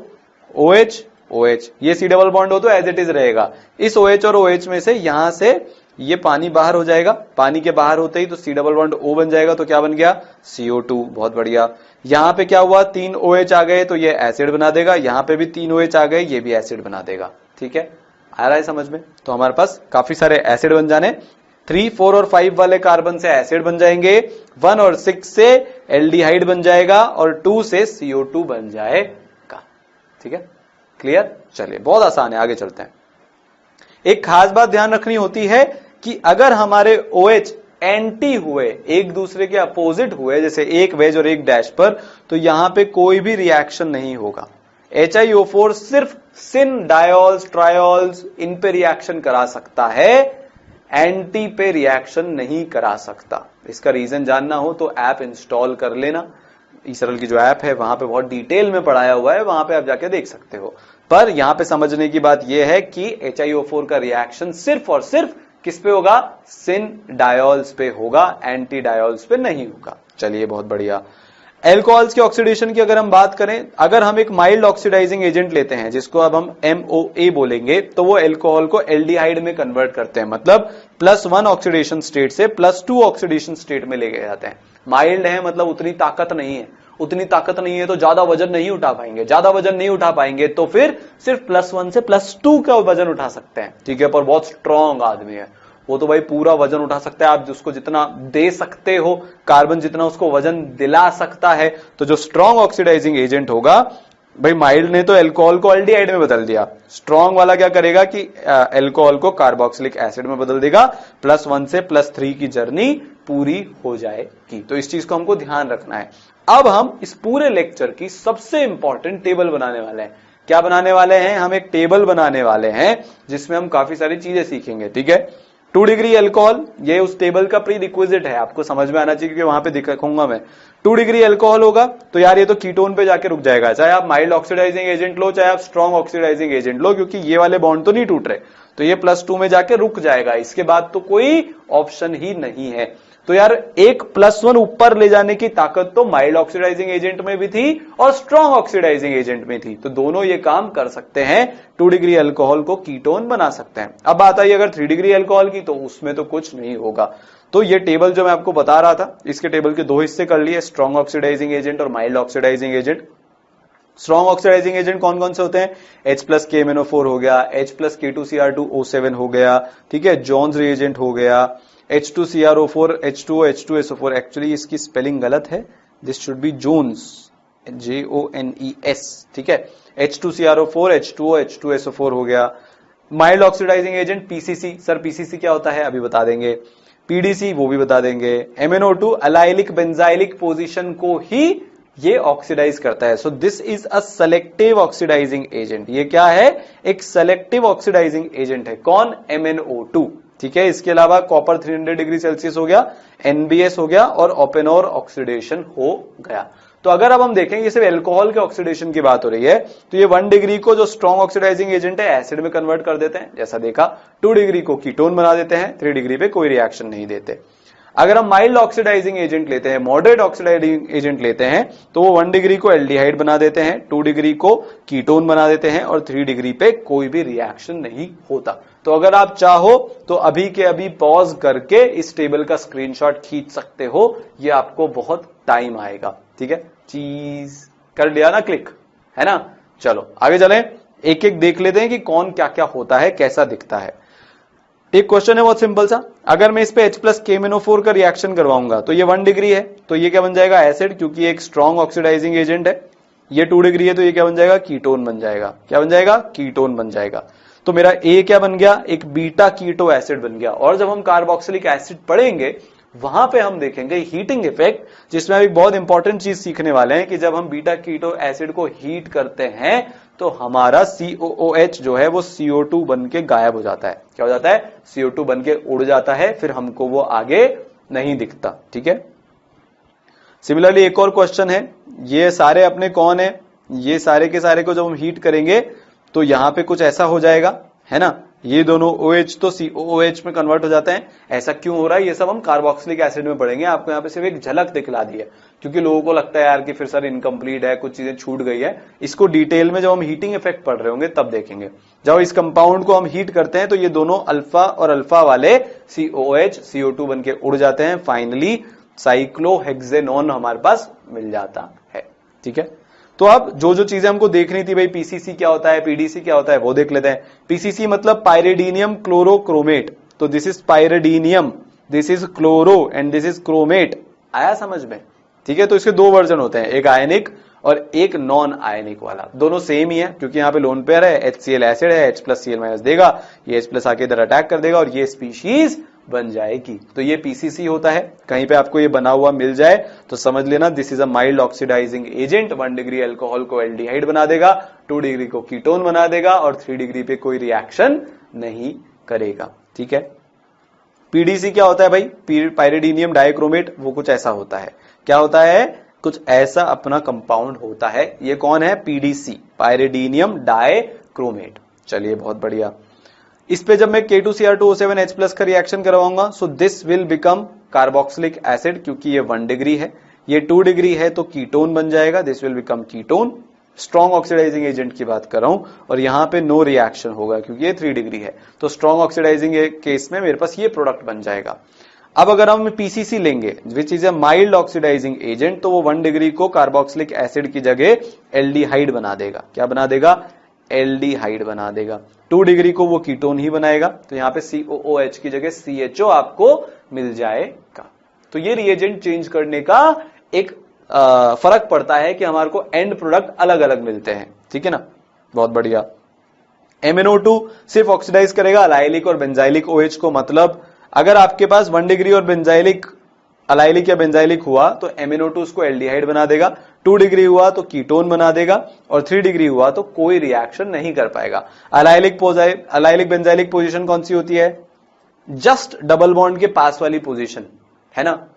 OH OH, ये C डबल बॉन्ड हो तो एज इट इज रहेगा। इस OH और OH में से यहां से ये पानी बाहर हो जाएगा, पानी के बाहर होते ही तो C डबल बॉन्ड O बन जाएगा, तो क्या बन गया? CO2। बहुत बढ़िया। यहां पे क्या हुआ? 3 OH आ गए तो ये एसिड बना देगा, यहां पे भी 3 OH आ गए, ये भी एसिड बना देगा। ठीक है, आ रहा है समझ में? तो हमारे पास काफी सारे एसिड बन जाने, 3 4 और 5 वाले कार्बन से एसिड बन जाएंगे, 1 और 6 से एल्डिहाइड बन जाएगा और 2 से CO2 बन जाएगा। ठीक है, क्लियर? चलिए, बहुत आसान है, आगे चलते हैं। एक खास बात ध्यान रखनी होती है कि अगर हमारे OH एंटी हुए, एक दूसरे के अपोजिट हुए, जैसे एक वेज और एक डैश पर, तो यहां पे कोई भी रिएक्शन नहीं होगा। HiO4 सिर्फ सिन, डायोल्स, ट्रायोल्स इन पे रिएक्शन करा सकता है, एंटी पे रिएक्शन नहीं करा सकता। इसका रीजन जानना हो तो ऐप इंस्टॉल कर लेना, ईसरल की जो ऐप है वहां पे बहुत डिटेल में पढ़ाया हुआ है, वहां पे आप जाके देख सकते हो। पर यहां पे समझने की बात यह है कि HiO4 का रिएक्शन सिर्फ और सिर्फ किस पे होगा, सिन डायोल्स पे होगा, एंटी डायोल्स पे नहीं होगा। चलिए बहुत बढ़िया। एल्कोहल्स के ऑक्सीडेशन की अगर हम बात करें, अगर हम एक माइल्ड ऑक्सीडाइजिंग एजेंट लेते हैं जिसको अब हम MOA बोलेंगे, तो वो एल्कोहल को एल्डिहाइड में कन्वर्ट करते हैं, मतलब +1 ऑक्सीडेशन स्टेट से +2 ऑक्सीडेशन स्टेट में ले गए जाते हैं। माइल्ड है मतलब उतनी ताकत नहीं है, उतनी ताकत नहीं है तो ज्यादा वजन नहीं उठा पाएंगे, ज्यादा वजन नहीं उठा पाएंगे तो फिर सिर्फ +1 से +2 का वजन उठा सकते हैं, ठीक है। पर बहुत स्ट्रांग आदमी है वो तो भाई पूरा वजन उठा सकता है, आप उसको जितना दे सकते हो, कार्बन जितना उसको वजन दिला सकता है। तो जो स्ट्रांग ऑक्सीडाइजिंग एजेंट होगा, भाई माइल्ड ने तो अल्कोहल को एल्डिहाइड में बदल दिया, स्ट्रांग वाला क्या करेगा कि अल्कोहल को कार्बोक्सिलिक एसिड में बदल देगा, +1 से +3 की जर्नी पूरी हो जाएगी। तो इस चीज को हमको ध्यान रखना है। अब हम इस पूरे लेक्चर की सबसे इंपॉर्टेंट टेबल बनाने वाले हैं। क्या बनाने वाले हैं, हम एक टेबल बनाने वाले हैं जिसमें हम काफी सारी चीजें सीखेंगे, ठीक है। 2 डिग्री अल्कोहल, ये उस टेबल का प्री रिक्विजिट है, आपको समझ में आना चाहिए क्योंकि वहां पे दिखाऊंगा मैं। 2 डिग्री अल्कोहल होगा तो यार ये तो कीटोन पे जाके रुक जाएगा, चाहे आप माइल्ड ऑक्सीडाइजिंग एजेंट लो, चाहे आप स्ट्रॉन्ग ऑक्सीडाइजिंग एजेंट लो, क्योंकि ये वाले बॉन्ड तो नहीं टूट रहे, तो ये +2 में जाके रुक जाएगा, इसके बाद तो कोई ऑप्शन ही नहीं है। तो यार एक +1 ऊपर ले जाने की ताकत तो माइल्ड ऑक्सीडाइजिंग एजेंट में भी थी और स्ट्रॉन्ग ऑक्सीडाइजिंग एजेंट में थी, तो दोनों ये काम कर सकते हैं, 2 डिग्री अल्कोहल को कीटोन बना सकते हैं। अब बात आई अगर 3 डिग्री अल्कोहल की, तो उसमें तो कुछ नहीं होगा। तो ये टेबल जो मैं आपको बता रहा था, इसके टेबल के 2 हिस्से कर लिए, स्ट्रॉन्ग ऑक्सीडाइजिंग एजेंट और mild oxidising agent. Strong oxidising agent कौन कौन से होते हैं, H+KMnO4 हो गया, H+K2Cr2O7 हो गया, ठीक है, जोन्स रिएजेंट हो गया, H2CrO4, H2O, H2SO4, एक्चुअली इसकी स्पेलिंग गलत है, this should be Jones, JONES, ठीक है, H2CrO4, H2O, H2SO4 हो गया। Mild oxidising agent PCC, sir PCC क्या होता है अभी बता देंगे, PDC वो भी बता देंगे। MnO2 अलाइलिक बेंजाइलिक पोजीशन को ही ये ऑक्सीडाइज करता है, so this is a selective oxidising agent. ये क्या है, एक सेलेक्टिव ऑक्सीडाइजिंग एजेंट है, कौन, MnO2, ठीक है। इसके अलावा कॉपर 300 डिग्री सेल्सियस हो गया, NBS हो गया और ओपेनोर ऑक्सीडेशन हो गया। तो अगर अब हम देखें, ये सिर्फ एल्कोहल के ऑक्सीडेशन की बात हो रही है, तो ये 1 डिग्री को जो स्ट्रॉन्ग ऑक्सीडाइजिंग एजेंट है एसिड में कन्वर्ट कर देते हैं, जैसा देखा। 2 डिग्री को कीटोन बना देते हैं, 3 डिग्री पे कोई रिएक्शन नहीं देते। अगर हम माइल्ड ऑक्सीडाइजिंग एजेंट लेते हैं, मॉडरेट ऑक्सीडाइजिंग एजेंट लेते हैं, तो वो 1 डिग्री को एल्डिहाइड बना देते हैं, 2 डिग्री को कीटोन बना देते हैं और 3 डिग्री पे कोई भी रिएक्शन नहीं होता। तो अगर आप चाहो तो अभी के अभी पॉज करके इस टेबल का स्क्रीनशॉट खींच सकते हो, ये आपको बहुत टाइम आएगा, ठीक है। चीज कर लिया ना क्लिक, है ना। चलो आगे चलें, एक एक देख लेते हैं कि कौन क्या क्या होता है, कैसा दिखता है। एक क्वेश्चन है बहुत सिंपल सा, अगर मैं इस पे H+KMnO4 का रिएक्शन करवाऊंगा तो ये 1 डिग्री है, तो ये क्या बन जाएगा, एसिड, क्योंकि एक स्ट्रॉन्ग ऑक्सीडाइजिंग एजेंट है। ये 2 डिग्री है तो ये क्या बन जाएगा, कीटोन बन जाएगा। क्या बन जाएगा, कीटोन बन जाएगा। तो मेरा ए क्या बन गया, एक बीटा कीटो एसिड बन गया। और जब हम कार्बोक्सिलिक एसिड पढ़ेंगे वहां पे हम देखेंगे हीटिंग इफेक्ट, जिसमें एक बहुत इंपॉर्टेंट चीज सीखने वाले हैं कि जब हम बीटा कीटो एसिड को हीट करते हैं तो हमारा COOH जो है वो CO2 बन के गायब हो जाता है। क्या हो जाता है, CO2 बन के उड़ जाता है, फिर हमको वो आगे नहीं दिखता, ठीक है। सिमिलरली एक और क्वेश्चन है, ये सारे अपने कौन है, ये सारे के सारे को जब हम हीट करेंगे तो यहां पे कुछ ऐसा हो जाएगा, है ना। ये दोनों OH तो COOH में कन्वर्ट हो जाते हैं। ऐसा क्यों हो रहा है, ये सब हम कार्बोक्सिलिक एसिड में पढ़ेंगे। आपको यहाँ पे सिर्फ एक झलक दिखला दी है, क्योंकि लोगों को लगता है यार कि फिर सर इनकम्प्लीट है, कुछ चीजें छूट गई है। इसको डिटेल में जब हम हीटिंग इफेक्ट पढ़ रहे होंगे तब देखेंगे। जब इस कंपाउंड को हम हीट करते हैं तो ये दोनों अल्फा और अल्फा वाले COOH CO2 बन के उड़ जाते हैं, फाइनली साइक्लोहेक्सेनॉन हमारे पास मिल जाता है, ठीक है। तो अब जो जो चीजें हमको देखनी थी, भाई PCC क्या होता है, PDC क्या होता है, वो देख लेते हैं। PCC मतलब पायरिडीनियम क्लोरोक्रोमेट, तो this is pyridinium, this is chloro and this is chromate. आया समझ में, ठीक है। तो इसके 2 वर्जन होते हैं, एक आयनिक और एक नॉन आयनिक वाला। दोनों सेम ही है क्योंकि यहाँ पे लोन पेयर है, HCl एसिड है, H+Cl- देगा, ये H+ आके इधर अटैक कर देगा और ये स्पीशीज बन जाएगी। तो ये पीसीसी होता है। कहीं पे आपको ये बना हुआ मिल जाए तो समझ लेना this is a mild oxidising agent. 1 degree alcohol को एल्डिहाइड बना देगा, 2 डिग्री को कीटोन बना देगा और 3 डिग्री पे कोई रिएक्शन नहीं करेगा। ठीक है। पीडीसी क्या होता है भाई? पाइरिडीनियम डाइक्रोमेट। वो कुछ ऐसा होता है। क्या होता है? कुछ ऐसा अपना कंपाउंड होता है। ये कौन है? PDC, pyridinium dichromate. चलिए बहुत बढ़िया। इस पे जब मैं K2Cr2O7H+ का रिएक्शन करवाऊंगा so this will become carboxylic acid, क्योंकि ये 1 डिग्री है, ये 2 डिग्री है तो कीटोन बन जाएगा, this will become ketone. Strong oxidising agent की बात कर रहा हूं और यहां पे नो रिएक्शन होगा क्योंकि ये 3 डिग्री है। तो स्ट्रॉन्ग ऑक्सीडाइजिंग केस में मेरे पास ये प्रोडक्ट बन जाएगा। अब अगर हम पीसीसी लेंगे which is a mild oxidising agent, तो वो 1 डिग्री को कार्बोक्सिलिक एसिड की जगह एल्डिहाइड बना देगा। क्या बना देगा? एल्डिहाइड बना देगा। 2 डिग्री को वो कीटोन ही बनाएगा, तो यहां पे COOH की जगह CHO आपको मिल जाएगा। तो ये रिएजेंट चेंज करने का एक फर्क पड़ता है कि हमारे को एंड प्रोडक्ट अलग अलग मिलते हैं। ठीक है ना? बहुत बढ़िया। MnO2 सिर्फ ऑक्सीडाइज करेगा अलाइलिक और बेंजाइलिक OH को। मतलब अगर आपके पास 1 डिग्री और बेंजाइलिक, अलाइलिक या बेंजाइलिक हुआ तो MnO2 उसको एल्डिहाइड बना देगा, 2 डिग्री हुआ तो कीटोन बना देगा और 3 डिग्री हुआ तो कोई रिएक्शन नहीं कर पाएगा। अलाइलिक बेंजाइलिक पोजीशन कौन सी होती है? जस्ट डबल बॉन्ड के पास वाली पोजीशन है ना।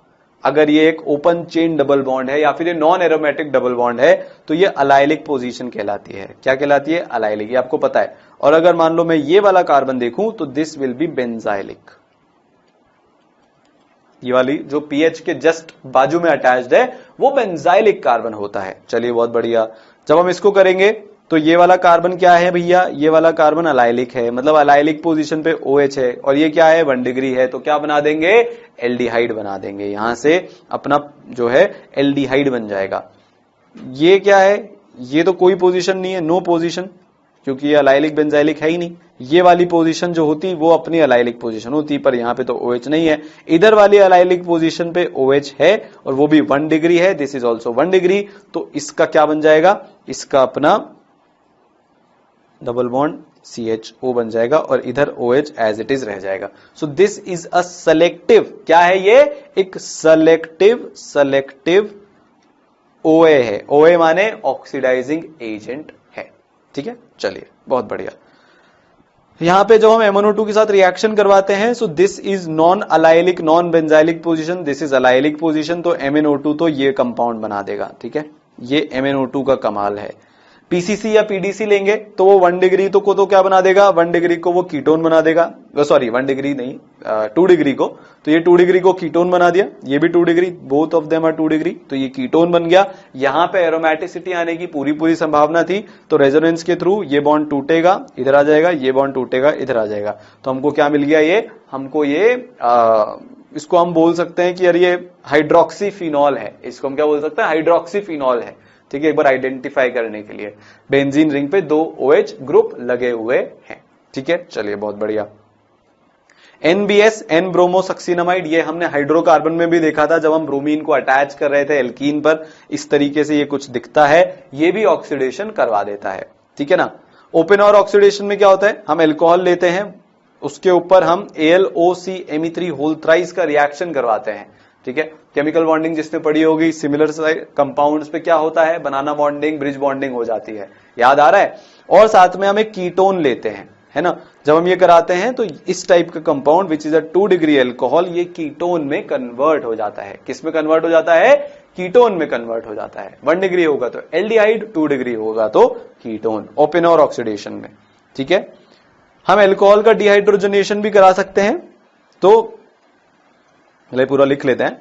अगर ये एक ओपन चेन डबल बॉन्ड है या फिर ये नॉन एरोमेटिक डबल बॉन्ड है तो ये अलाइलिक पोजीशन कहलाती है। क्या कहलाती है? अलाइलिक। ये आपको पता है। और अगर मान लो मैं ये वाला कार्बन देखूं तो दिस विल बी बेंजाइलिक। ये वाली जो पीएच के जस्ट बाजू में अटैच्ड है वो बेंजाइलिक कार्बन होता है। चलिए बहुत बढ़िया। जब हम इसको करेंगे तो ये वाला कार्बन क्या है भैया? ये वाला कार्बन अलाइलिक है, मतलब अलाइलिक पोजीशन पे OH है और ये क्या है? 1 डिग्री है, तो क्या बना देंगे? एल्डिहाइड बना देंगे। यहां से अपना जो है एल्डिहाइड बन जाएगा। ये क्या है? ये तो कोई पोजीशन नहीं है, नो पोजीशन, क्योंकि ये अलाइलिक बेंजाइलिक है ही नहीं। ये वाली पोजीशन जो होती वो अपनी अलाइलिक पोजीशन होती, पर यहां पे तो OH नहीं है। इधर वाली अलाइलिक पोजीशन पे OH है और वो भी 1 डिग्री है, दिस इज ऑल्सो 1 डिग्री। तो इसका क्या बन जाएगा? इसका अपना डबल बॉन्ड CHO बन जाएगा और इधर OH एज इट इज रह जाएगा। सो दिस इज अ सेलेक्टिव, क्या है ये? एक सेलेक्टिव OA है। OA माने ऑक्सीडाइजिंग एजेंट है। ठीक है। चलिए बहुत बढ़िया। यहां पे जब हम MnO2 के साथ रिएक्शन करवाते हैं सो this is non allylic non benzylic position, this is allylic position, तो MnO2 तो ये कंपाउंड बना देगा। ठीक है। ये MnO2 का कमाल है। पीसीसी या पीडीसी लेंगे तो वो 1 डिग्री तो को तो क्या बना देगा? 1 डिग्री को वो कीटोन बना देगा। सॉरी 1 डिग्री नहीं, 2 डिग्री को, तो ये 2 डिग्री को कीटोन बना दिया। ये भी 2 degree, both of them are 2 degree, तो ये कीटोन बन गया। यहां पे एरोमेटिसिटी आने की पूरी संभावना थी, तो रेजोनेंस के थ्रू ये बॉन्ड टूटेगा, इधर आ जाएगा, ये बॉन्ड टूटेगा, इधर आ जाएगा। तो हमको क्या मिल गया? ये हमको ये इसको हम बोल सकते हैं कि यार ये हाइड्रोक्सी फिनॉल है। इसको हम क्या बोल सकते हैं? हाइड्रोक्सी फिनॉल है। ठीक है। एक बार आइडेंटिफाई करने के लिए बेंजीन रिंग पे 2 OH ग्रुप लगे हुए हैं। ठीक है। चलिए बहुत बढ़िया। NBS एन ब्रोमोसक्सिनामाइड, ये हमने हाइड्रोकार्बन में भी देखा था जब हम ब्रोमीन को अटैच कर रहे थे एल्कीन पर। इस तरीके से ये कुछ दिखता है, ये भी ऑक्सीडेशन करवा देता है। ठीक है ना। ओपन और ऑक्सीडेशन में क्या होता है? हम एल्कोहल लेते हैं, उसके ऊपर हम AlOCme3 होल थ्राइस का रिएक्शन करवाते हैं। ठीक है। केमिकल बॉन्डिंग जिसने पढ़ी होगी सिमिलर कंपाउंड्स पे क्या होता है? बनाना बॉन्डिंग, ब्रिज बॉन्डिंग हो जाती है। याद आ रहा है? और साथ में हम एक कीटोन लेते हैं, है ना। जब हम ये कराते हैं तो इस टाइप का compound which is a 2 degree alcohol, ये कीटोन में कन्वर्ट हो जाता है। किस में कन्वर्ट हो जाता है? कीटोन में कन्वर्ट हो जाता है। 1 डिग्री होगा तो एल्डिहाइड, 2 डिग्री होगा तो कीटोन, ओपन और ऑक्सीडेशन में। ठीक है। हम अल्कोहल का डिहाइड्रोजनेशन भी करा सकते हैं, तो पूरा लिख लेते हैं।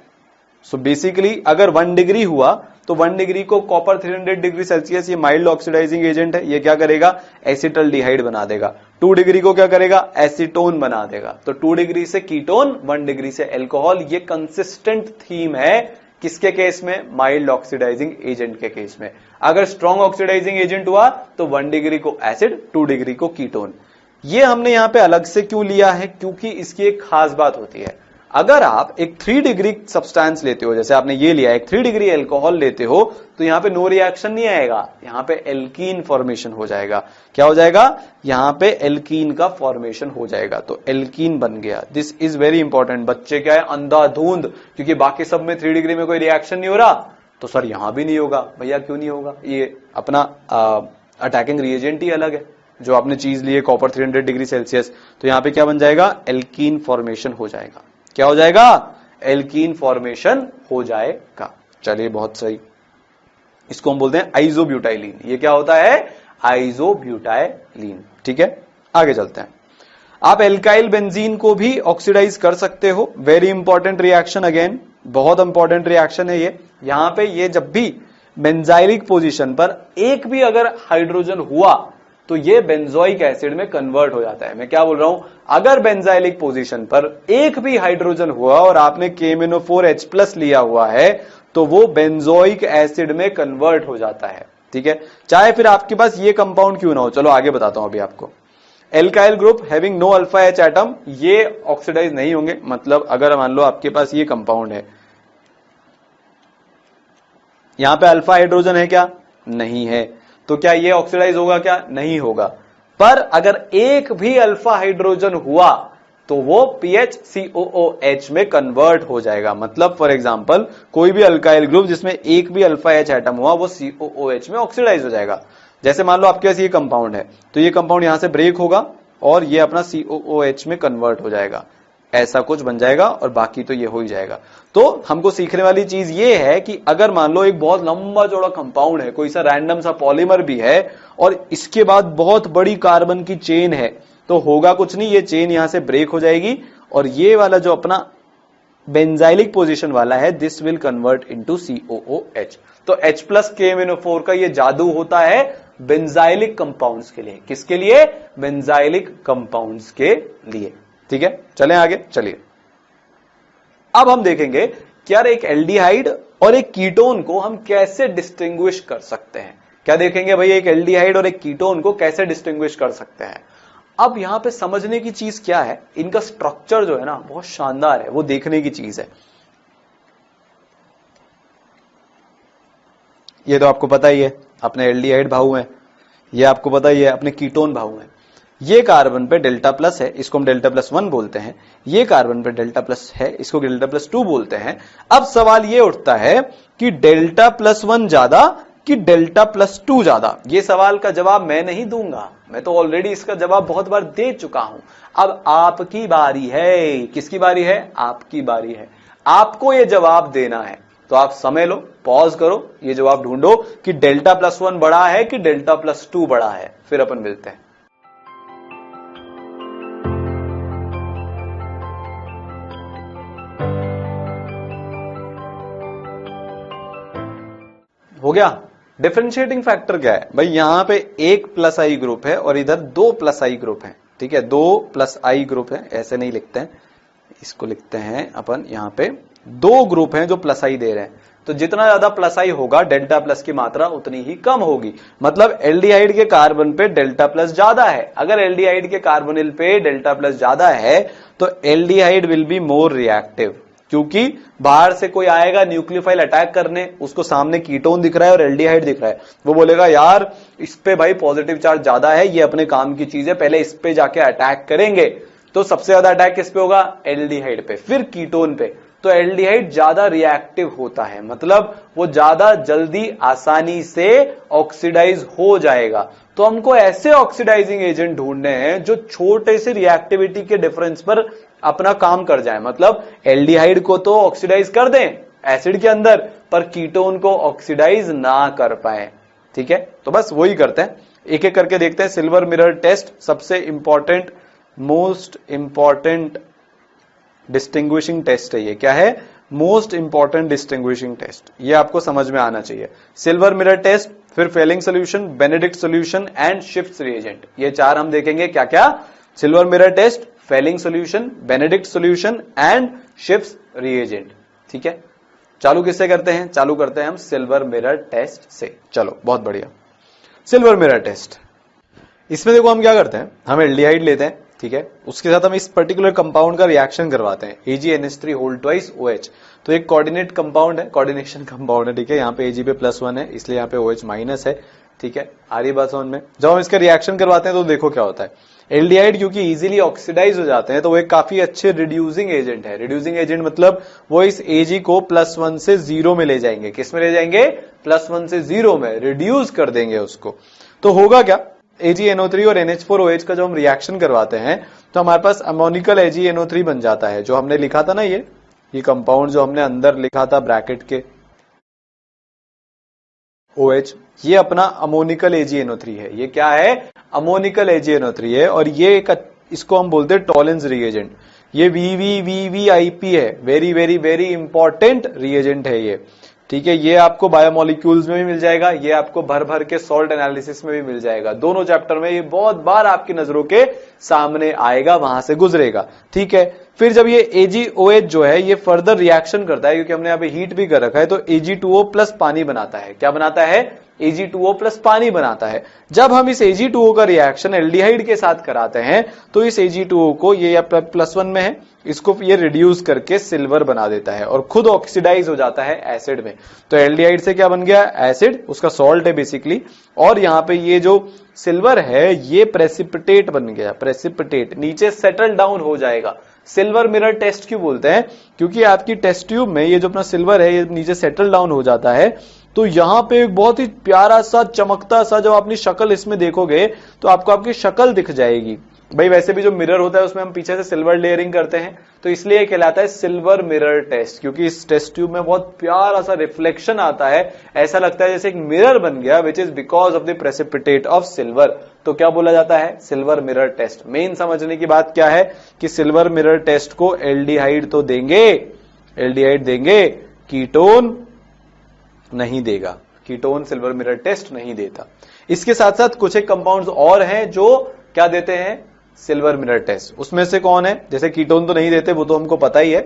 सो बेसिकली अगर 1 डिग्री हुआ तो 1 डिग्री को कॉपर 300 डिग्री सेल्सियस, ये माइल्ड ऑक्सीडाइजिंग एजेंट है, ये क्या करेगा? एसिटल्डिहाइड बना देगा। 2 डिग्री को क्या करेगा? एसीटोन बना देगा। तो 2 डिग्री से कीटोन, 1 डिग्री से अल्कोहल, ये कंसिस्टेंट थीम है किसके केस में? माइल्ड ऑक्सीडाइजिंग एजेंट के केस में। अगर स्ट्रॉन्ग ऑक्सीडाइजिंग एजेंट हुआ तो 1 डिग्री को एसिड, 2 डिग्री को कीटोन। ये हमने यहां पे अलग से क्यों लिया है? क्योंकि इसकी एक खास बात होती है। अगर आप एक 3 डिग्री सब्सटेंस लेते हो, जैसे आपने ये लिया एक 3 डिग्री अल्कोहल लेते हो, तो यहां पे नो रिएक्शन नहीं आएगा, यहां पे एल्कीन फॉर्मेशन हो जाएगा। क्या हो जाएगा? यहां पे एल्कीन का फॉर्मेशन हो जाएगा, तो एल्कीन बन गया। This is very important. बच्चे क्या है, अंधाधुंध, क्योंकि बाकी सब में 3 डिग्री में कोई रिएक्शन नहीं हो रहा, तो सर यहां भी नहीं होगा। भैया क्यों नहीं होगा? ये अपना अटैकिंग रिएजेंट ही अलग है। जो आपने चीज ली है कॉपर 300 डिग्री सेल्सियस, तो यहां पे क्या बन जाएगा? एल्कीन फॉर्मेशन हो जाएगा। क्या हो जाएगा? एल्कीन फॉर्मेशन हो जाएगा। चलिए बहुत सही। इसको हम बोलते हैं आइसोब्यूटाइलीन। ये क्या होता है? आइसोब्यूटाइलीन। ठीक है, आगे चलते हैं। आप एल्काइल बेंजीन को भी ऑक्सीडाइज कर सकते हो। वेरी इंपॉर्टेंट रिएक्शन, अगेन बहुत इंपॉर्टेंट रिएक्शन है ये। यहां पे ये जब भी बेंजाइलिक पोजीशन पर एक भी अगर हाइड्रोजन हुआ तो ये बेंजोइक एसिड में कन्वर्ट हो जाता है। मैं क्या बोल रहा हूं? अगर बेंजाइलिक पोजीशन पर एक भी हाइड्रोजन हुआ और आपने KMnO4H+ लिया हुआ है, तो वो बेंजोइक एसिड में कन्वर्ट हो जाता है। ठीक है, चाहे फिर आपके पास ये कंपाउंड क्यों ना हो। चलो आगे बताता हूं अभी आपको। Alkyl group having no alpha H atom, ये ऑक्सीडाइज नहीं होंगे। मतलब अगर मान लो आपके पास ये कंपाउंड है, यहां पे अल्फा हाइड्रोजन है क्या? नहीं है, तो क्या ये ऑक्सीडाइज होगा क्या? नहीं होगा। पर अगर एक भी अल्फा हाइड्रोजन हुआ तो वो PHCOOH में कन्वर्ट हो जाएगा। मतलब फॉर एग्जांपल कोई भी अल्काइल ग्रुप जिसमें एक भी अल्फा H एटम हुआ वो COOH में ऑक्सीडाइज हो जाएगा। जैसे मान लो आपके पास ये कंपाउंड है, तो ये कंपाउंड यहां से ब्रेक होगा और ये अपना COOH में कन्वर्ट हो जाएगा, ऐसा कुछ बन जाएगा, और बाकी तो ये हो ही जाएगा। तो हमको सीखने वाली चीज ये है कि अगर मान लो एक बहुत लंबा चौड़ा कंपाउंड है, कोई सा रैंडम सा पॉलीमर भी है, और इसके बाद बहुत बड़ी कार्बन की चेन है, तो होगा कुछ नहीं, ये चेन यहां से ब्रेक हो जाएगी और ये वाला जो अपना बेंजाइलिक पोजीशन वाला है, this will convert into COOH। तो H+ KMnO4 का ये जादू होता है बेंजाइलिक कंपाउंड्स के लिए। किसके लिए? बेंजाइलिक कंपाउंड्स के लिए। ठीक है, चलें आगे। चलिए अब हम देखेंगे कि यार एक एल्डिहाइड और एक कीटोन को हम कैसे डिस्टिंग्विश कर सकते हैं। क्या देखेंगे भाई? एक एल्डिहाइड और एक कीटोन को कैसे डिस्टिंग्विश कर सकते हैं। अब यहां पे समझने की चीज क्या है, इनका स्ट्रक्चर जो है ना बहुत शानदार है, वो देखने की चीज है। ये तो आपको पता ही है, अपने एल्डिहाइड भाव हैं, ये आपको पता ही है अपने कीटोन भाव हैं। ये कार्बन पे डेल्टा प्लस है, इसको हम डेल्टा +1 बोलते हैं। ये कार्बन पे डेल्टा प्लस है, इसको डेल्टा +2 बोलते हैं। अब सवाल ये उठता है कि डेल्टा +1 ज्यादा कि डेल्टा +2 ज्यादा। ये सवाल का जवाब मैं नहीं दूंगा, मैं तो ऑलरेडी इसका जवाब बहुत बार दे चुका हूं। अब आपकी बारी है। किसकी बारी है? आपकी बारी है। आपको ये जवाब देना है, तो आप समय लो, पॉज करो, ये जवाब ढूंढो कि डेल्टा +1 बड़ा है कि डेल्टा +2 बड़ा है, फिर अपन मिलते हैं। हो गया। डिफरेंशिएटिंग फैक्टर क्या है भाई? यहां पे एक +I ग्रुप है और इधर 2 +I ग्रुप है। ठीक है, 2 +I ग्रुप है, ऐसे नहीं लिखते हैं, इसको लिखते हैं अपन यहां पे 2 ग्रुप हैं जो +I दे रहे हैं। तो जितना ज्यादा +I होगा डेल्टा प्लस की मात्रा उतनी ही कम होगी। मतलब एल्डिहाइड के कार्बन पे डेल्टा प्लस ज्यादा है। अगर एल्डिहाइड के कार्बोनिल पे डेल्टा प्लस ज्यादा है तो aldehyde will be more reactive, क्योंकि बाहर से कोई आएगा न्यूक्लियोफाइल अटैक करने, उसको सामने कीटोन दिख रहा है और एल्डिहाइड दिख रहा है, वो बोलेगा यार इस पे भाई पॉजिटिव चार्ज ज्यादा है, ये अपने काम की चीज है, पहले इस पे जाके अटैक करेंगे। तो सबसे ज्यादा अटैक किस पे होगा? एल्डिहाइड पे, फिर कीटोन पे। तो एल्डिहाइड ज्यादा रिएक्टिव होता है, मतलब वो ज्यादा जल्दी आसानी से ऑक्सीडाइज हो जाएगा। तो हमको ऐसे ऑक्सीडाइजिंग एजेंट ढूंढने हैं जो छोटे से रिएक्टिविटी के डिफरेंस पर अपना काम कर जाए। मतलब एल्डिहाइड को तो ऑक्सीडाइज कर दें एसिड के अंदर, पर कीटोन को ऑक्सीडाइज ना कर पाए। ठीक है, तो बस वही करते हैं, एक एक करके देखते हैं। सिल्वर मिरर टेस्ट सबसे important, most important distinguishing test है ये। क्या है? Most important distinguishing test. ये आपको समझ में आना चाहिए। सिल्वर मिरर टेस्ट, फिर Fehling solution, Benedict solution and शिफ्ट रिएजेंट, ये 4 हम देखेंगे। क्या क्या? Silver mirror test, Fehling solution, Benedict solution and शिफ्ट रिएजेंट। ठीक है, चालू किससे करते हैं? चालू करते हैं हम सिल्वर मिरर टेस्ट से। चलो बहुत बढ़िया। सिल्वर मिरर टेस्ट, इसमें देखो हम क्या करते हैं, हम एल्डिहाइड लेते हैं। ठीक है। उसके साथ हम इस पर्टिकुलर कंपाउंड का रिएक्शन करवाते हैं, AgNH3 होल ट्वाइस OH। तो एक कोऑर्डिनेट कंपाउंड है, कोऑर्डिनेशन कंपाउंड है, ठीक है। यहाँ पे Ag पे +1 है, इसलिए यहाँ पे OH माइनस है, ठीक है। आ रही बात समझ में? जब हम इसका रिएक्शन करवाते हैं तो देखो क्या होता है। एल्डिहाइड क्योंकि इजीली ऑक्सीडाइज हो जाते हैं तो वो एक काफी अच्छे रिड्यूसिंग एजेंट है। रिड्यूसिंग एजेंट मतलब वो इस Ag को +1 से 0 में ले जाएंगे। किस में ले जाएंगे? +1 से 0 में रिड्यूस कर देंगे उसको। तो होगा क्या, AgNO3 और NH4OH का जब हम रिएक्शन करवाते हैं तो हमारे पास अमोनिकल AgNO3 बन जाता है, जो हमने लिखा था ना, ये कंपाउंड जो हमने अंदर लिखा था ब्रैकेट के OH, ये अपना अमोनिकल AgNO3 है। ये क्या है? अमोनिकल AgNO3 है। और ये इसको हम बोलते हैं टॉलेंस रिएजेंट। ये VVVVIP है, very very very important reagent है ये, ठीक है। ये आपको बायोमोलिक्यूल्स में भी मिल जाएगा, ये आपको भर भर के सॉल्ट एनालिसिस में भी मिल जाएगा। दोनों चैप्टर में ये बहुत बार आपकी नजरों के सामने आएगा, वहां से गुजरेगा, ठीक है। फिर जब ये AgOH जो है ये फर्दर रिएक्शन करता है, क्योंकि हमने यहाँ पे हीट भी कर रखा है, तो Ag2O प्लस पानी बनाता है। क्या बनाता है? Ag2O प्लस पानी बनाता है। जब हम इस Ag2O का रिएक्शन एल्डिहाइड के साथ कराते हैं तो इस Ag2O को, ये +1 में है, इसको ये रिड्यूस करके सिल्वर बना देता है और खुद ऑक्सीडाइज हो जाता है एसिड में। तो एल्डिहाइड से क्या बन गया? एसिड, उसका सॉल्ट है बेसिकली। और यहां पे ये जो सिल्वर है ये प्रेसिपिटेट बन गया, प्रेसिपिटेट नीचे सेटल डाउन हो जाएगा। सिल्वर मिरर टेस्ट क्यों बोलते हैं? क्योंकि आपकी टेस्ट ट्यूब में ये जो अपना सिल्वर है ये नीचे सेटल डाउन हो जाता है, तो यहां पे एक बहुत ही प्यारा सा चमकता सा, जब अपनी शक्ल इसमें देखोगे तो आपको आपकी शक्ल दिख जाएगी। भाई वैसे भी जो मिरर होता है उसमें हम पीछे से सिल्वर लेयरिंग करते हैं, तो इसलिए कहलाता है सिल्वर मिरर टेस्ट, क्योंकि इस टेस्ट ट्यूब में बहुत प्यारा सा रिफ्लेक्शन आता है, ऐसा लगता है जैसे एक मिरर बन गया, which is because of the precipitate of silver. तो क्या बोला जाता है? Silver mirror test. मेन समझने की बात क्या है कि सिल्वर मिरर टेस्ट को एल्डिहाइड तो देंगे, एल्डिहाइड देंगे, कीटोन नहीं देगा। कीटोन सिल्वर मिरर टेस्ट नहीं देता। इसके साथ साथ कुछ एक कंपाउंड्स और हैं जो क्या देते हैं? Silver mirror test. उसमें से कौन है? जैसे कीटोन तो नहीं देते, वो तो हमको पता ही है,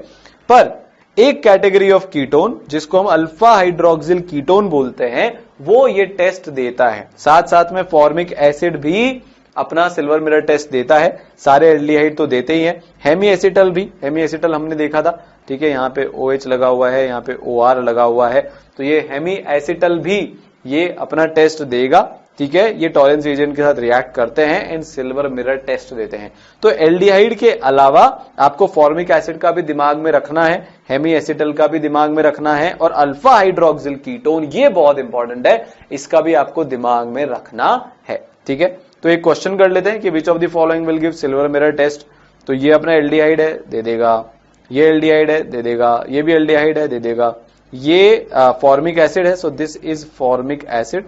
पर एक कैटेगरी ऑफ कीटोन जिसको हम अल्फा हाइड्रोक्सिल कीटोन बोलते हैं, वो ये टेस्ट देता है। साथ साथ में फॉर्मिक एसिड भी अपना सिल्वर मिरर टेस्ट देता है। सारे एल्डिहाइड तो देते ही हैं। हेमी एसिटल भी, हेमी एसिटल हमने देखा था, ठीक है। यहाँ पे OH लगा हुआ है, यहाँ पे OR लगा हुआ है, तो ये हेमी एसिटल भी ये अपना टेस्ट देगा, ठीक है। ये टॉलेंस एजेंट के साथ रिएक्ट करते हैं एंड सिल्वर मिरर टेस्ट देते हैं। तो एल्डिहाइड के अलावा आपको फॉर्मिक एसिड का भी दिमाग में रखना है, हेमी एसिटल का भी दिमाग में रखना है, और अल्फा हाइड्रोक्सिल कीटोन, ये बहुत इंपॉर्टेंट है, इसका भी आपको दिमाग में रखना है, ठीक है। तो एक क्वेश्चन कर लेते हैं कि which of the following will give silver mirror test. तो ये अपना एल्डिहाइड है, दे देगा। ये एल्डिहाइड है, दे देगा। ये भी एल्डिहाइड है, दे देगा। ये फॉर्मिक एसिड है, so this is formic acid,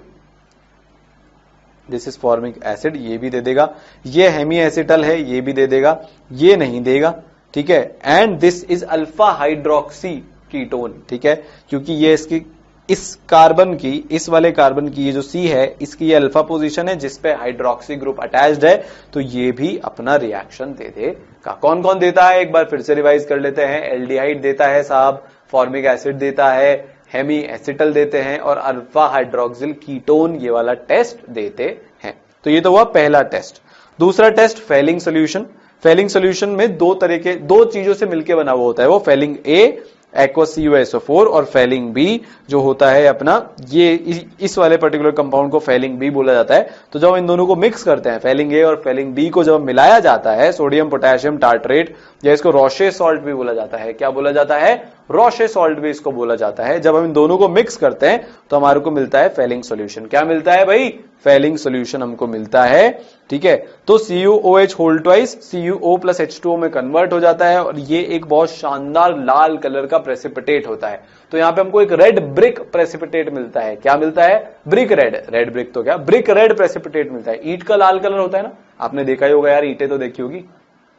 this is formic acid, ये भी दे देगा। ये हेमी एसिटल है, ये भी दे देगा। ये नहीं देगा, ठीक है। And this is alpha hydroxy ketone, ठीक है, क्योंकि ये इसकी इस कार्बन की, इस वाले कार्बन की ये जो C है, इसकी ये अल्फा पोजीशन है जिसपे हाइड्रोक्सी ग्रुप अटैच्ड है, तो ये भी अपना रिएक्शन दे देगा। कौन कौन देता है एक बार फिर से रिवाइज कर लेते हैं। एल्डिहाइड देता है साहब, फॉर्मिक एसिड देता है, हेमी एसिटल देते हैं, और अल्फा हाइड्रोक्सिल कीटोन ये वाला टेस्ट देते हैं। तो ये तो हुआ पहला टेस्ट। दूसरा test Fehling solution. Fehling solution में दो चीजों से मिलकर बना हुआ होता है, वो फेलिंग A एक्वस CuSO4 और फेलिंग B जो होता है अपना, ये इस वाले पर्टिकुलर कंपाउंड को फेलिंग B बोला जाता है। तो जब इन दोनों को मिक्स करते हैं, फेलिंग A और फेलिंग B को जब मिलाया जाता है, सोडियम पोटेशियम टार्ट्रेट, या इसको रोशे सॉल्ट भी बोला जाता है। क्या बोला जाता है? रोशे सॉल्ट भी इसको बोला जाता है। जब हम इन दोनों को मिक्स करते हैं तो हमारे को मिलता है फेलिंग सोल्यूशन। क्या मिलता है भाई? फेलिंग सोल्यूशन हमको मिलता है, ठीक है। तो CuOH whole twice CuO plus H2O में कन्वर्ट हो जाता है, और ये एक बहुत शानदार लाल कलर का प्रेसिपिटेट होता है। तो यहां पे हमको एक रेड ब्रिक प्रेसिपिटेट मिलता है। क्या मिलता है? Brick red. रेड ब्रिक तो क्या, ब्रिक रेड प्रेसिपिटेट मिलता है। ईंट का लाल कलर होता है ना, आपने देखा ही होगा यार, ईंटें तो देखी होगी,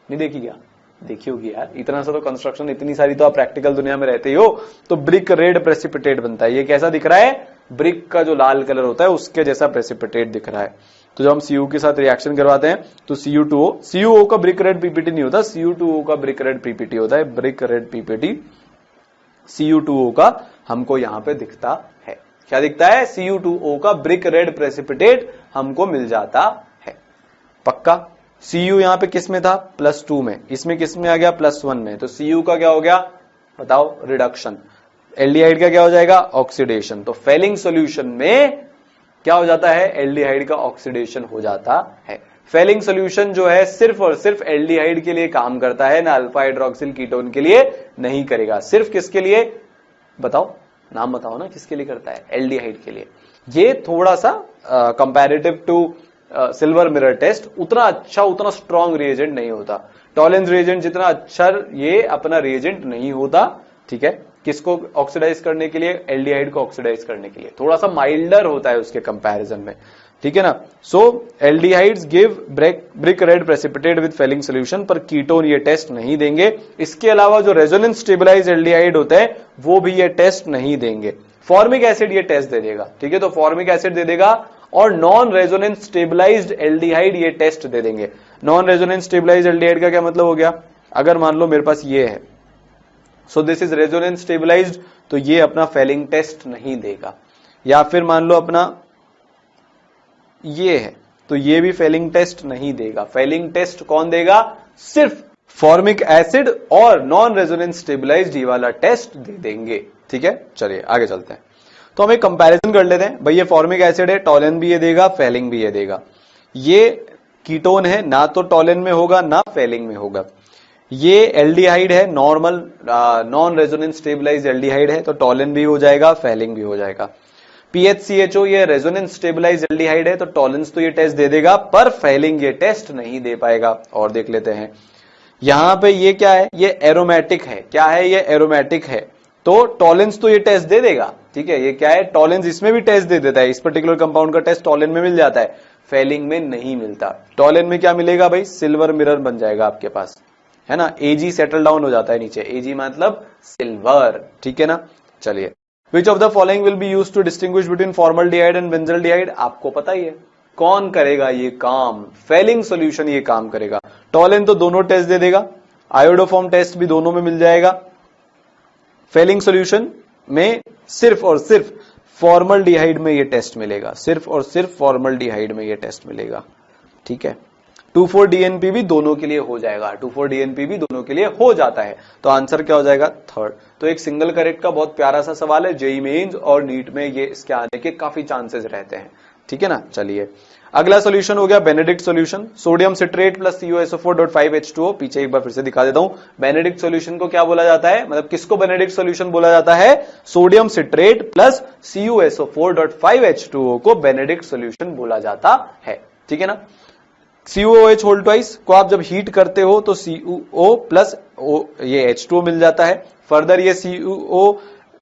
नहीं देखी क्या? देखी होगी यार, इतना सा तो कंस्ट्रक्शन, इतनी सारी तो आप प्रैक्टिकल दुनिया में रहते ही हो। तो ब्रिक रेड प्रेसिपिटेट बनता है। ये कैसा दिख रहा है? ब्रिक का जो लाल कलर होता है उसके जैसा प्रेसिपिटेट दिख रहा है। तो जब हम Cu के साथ रिएक्शन करवाते हैं तो Cu2O, CuO का ब्रिक रेड पीपीटी नहीं होता, Cu2O का ब्रिक रेड पीपीटी होता है। ब्रिक रेड पीपीटी Cu2O का हमको यहां पे दिखता है। क्या दिखता है? Cu2O का ब्रिक रेड प्रेसिपिटेट हमको मिल जाता है। पक्का? Cu यहां पे किस में था, +2 में, इसमें किस में आ गया, +1 में, तो Cu का क्या हो गया बताओ, रिडक्शन। एल्डिहाइड का क्या हो जाएगा, ऑक्सीडेशन। तो फेलिंग सॉल्यूशन में क्या हो जाता है, एल्डिहाइड का ऑक्सीडेशन हो जाता है। फेलिंग सॉल्यूशन जो है सिर्फ और सिर्फ एल्डिहाइड के लिए काम करता है, ना अल्फा हाइड्रोक्सिल कीटोन के लिए नहीं करेगा। सिर्फ किसके लिए बताओ, नाम बताओ ना, किसके लिए करता है, एल्डिहाइड के लिए। ये थोड़ा सा comparative to silver mirror test उतना अच्छा, उतना स्ट्रॉन्ग रिएजेंट नहीं होता। टॉलेंस रिएजेंट जितना अच्छा ये अपना रिएजेंट नहीं होता, ठीक है, किसको ऑक्सीडाइज करने के लिए, एल्डिहाइड को ऑक्सीडाइज करने के लिए, थोड़ा सा माइल्डर होता है उसके कंपैरिजन में, ठीक है ना। So aldehydes give brick red precipitate with Fehling solution, पर कीटोन ये टेस्ट नहीं देंगे। इसके अलावा जो रेजोनेंस स्टेबलाइज एल्डिहाइड होते हैं वो भी ये टेस्ट नहीं देंगे। फॉर्मिक एसिड ये टेस्ट दे देगा, ठीक है, तो फॉर्मिक एसिड दे देगा, और नॉन रेजोनेंस स्टेबलाइज्ड एल्डिहाइड ये टेस्ट दे देंगे। नॉन रेजोनेंस स्टेबलाइज्ड एल्डिहाइड का क्या मतलब हो गया, अगर मान लो मेरे पास ये है, so this is resonance stabilised, तो ये अपना फेलिंग टेस्ट नहीं देगा। या फिर मान लो अपना ये है, तो ये भी फेलिंग टेस्ट नहीं देगा। फेलिंग टेस्ट कौन देगा, सिर्फ फॉर्मिक एसिड और नॉन रेजोनेंस स्टेबलाइज्ड ये वाला टेस्ट दे देंगे, ठीक है। चलिए आगे चलते हैं, तो हम एक कंपैरिजन कर लेते हैं। भाई ये फॉर्मिक एसिड है, टॉलेन भी ये देगा, फेलिंग भी ये देगा। ये कीटोन है, ना तो टॉलेन में होगा ना फेलिंग में होगा। ये एल्डिहाइड है, normal non resonance stabilized aldehyde है, तो टॉलेन भी हो जाएगा, फेलिंग भी हो जाएगा। PHCHO ये रेजोनेंस स्टेबलाइज्ड एल्डिहाइड है, तो टॉलेंस तो ये टेस्ट दे देगा, पर फेलिंग ये टेस्ट नहीं दे पाएगा। और देख लेते हैं, यहां पे ये क्या है, ये एरोमेटिक है, क्या है, ये एरोमेटिक है, तो टॉलेंस तो ये टेस्ट दे देगा, ठीक है। ये क्या है, टॉलेंस, इसमें भी टेस्ट दे देता है, इस पर्टिकुलर कंपाउंड का टेस्ट टॉलेन में मिल जाता है, फेलिंग में नहीं मिलता। टॉलेन में क्या मिलेगा भाई, सिल्वर मिरर बन जाएगा आपके पास, है ना। Ag सेटल डाउन हो जाता है नीचे, Ag मतलब सिल्वर, ठीक है ना। चलिए, which of the following will be used to distinguish between formaldehyde and benzaldehyde, आपको पता ही है कौन करेगा ये काम, फेलिंग सॉल्यूशन ये काम करेगा। टॉलेन तो दोनों टेस्ट दे देगा, आयोडोफॉर्म टेस्ट भी दोनों में मिल जाएगा। फेलिंग सॉल्यूशन में सिर्फ और सिर्फ फॉर्मल्डिहाइड में ये टेस्ट मिलेगा, सिर्फ और सिर्फ फॉर्मल्डिहाइड में ये टेस्ट मिलेगा, ठीक है। 2,4-DNP भी दोनों के लिए हो जाएगा, 2,4-DNP भी दोनों के लिए हो जाता है, तो आंसर क्या हो जाएगा, थर्ड। तो एक सिंगल करेक्ट का बहुत प्यारा सा सवाल है, जेईई मेंस और नीट में ये इसके आने के काफी चांसेस रहते हैं, ठीक है ना। चलिए अगला सॉल्यूशन हो गया Benedict solution, sodium citrate plus CuSO4.5H2O। पीछे एक बार फिर से दिखा देता हूं, बेनेडिक्ट सॉल्यूशन को क्या बोला जाता है, मतलब किसको बेनेडिक्ट सॉल्यूशन बोला जाता है, सोडियम सिट्रेट प्लस CuSO4.5H2O को बेनेडिक्ट सॉल्यूशन बोला जाता है, ठीक है ना। CuOH होल ट्वाइस को आप जब हीट करते हो तो CuO प्लस ये H2O मिल जाता है। फर्दर ये CuO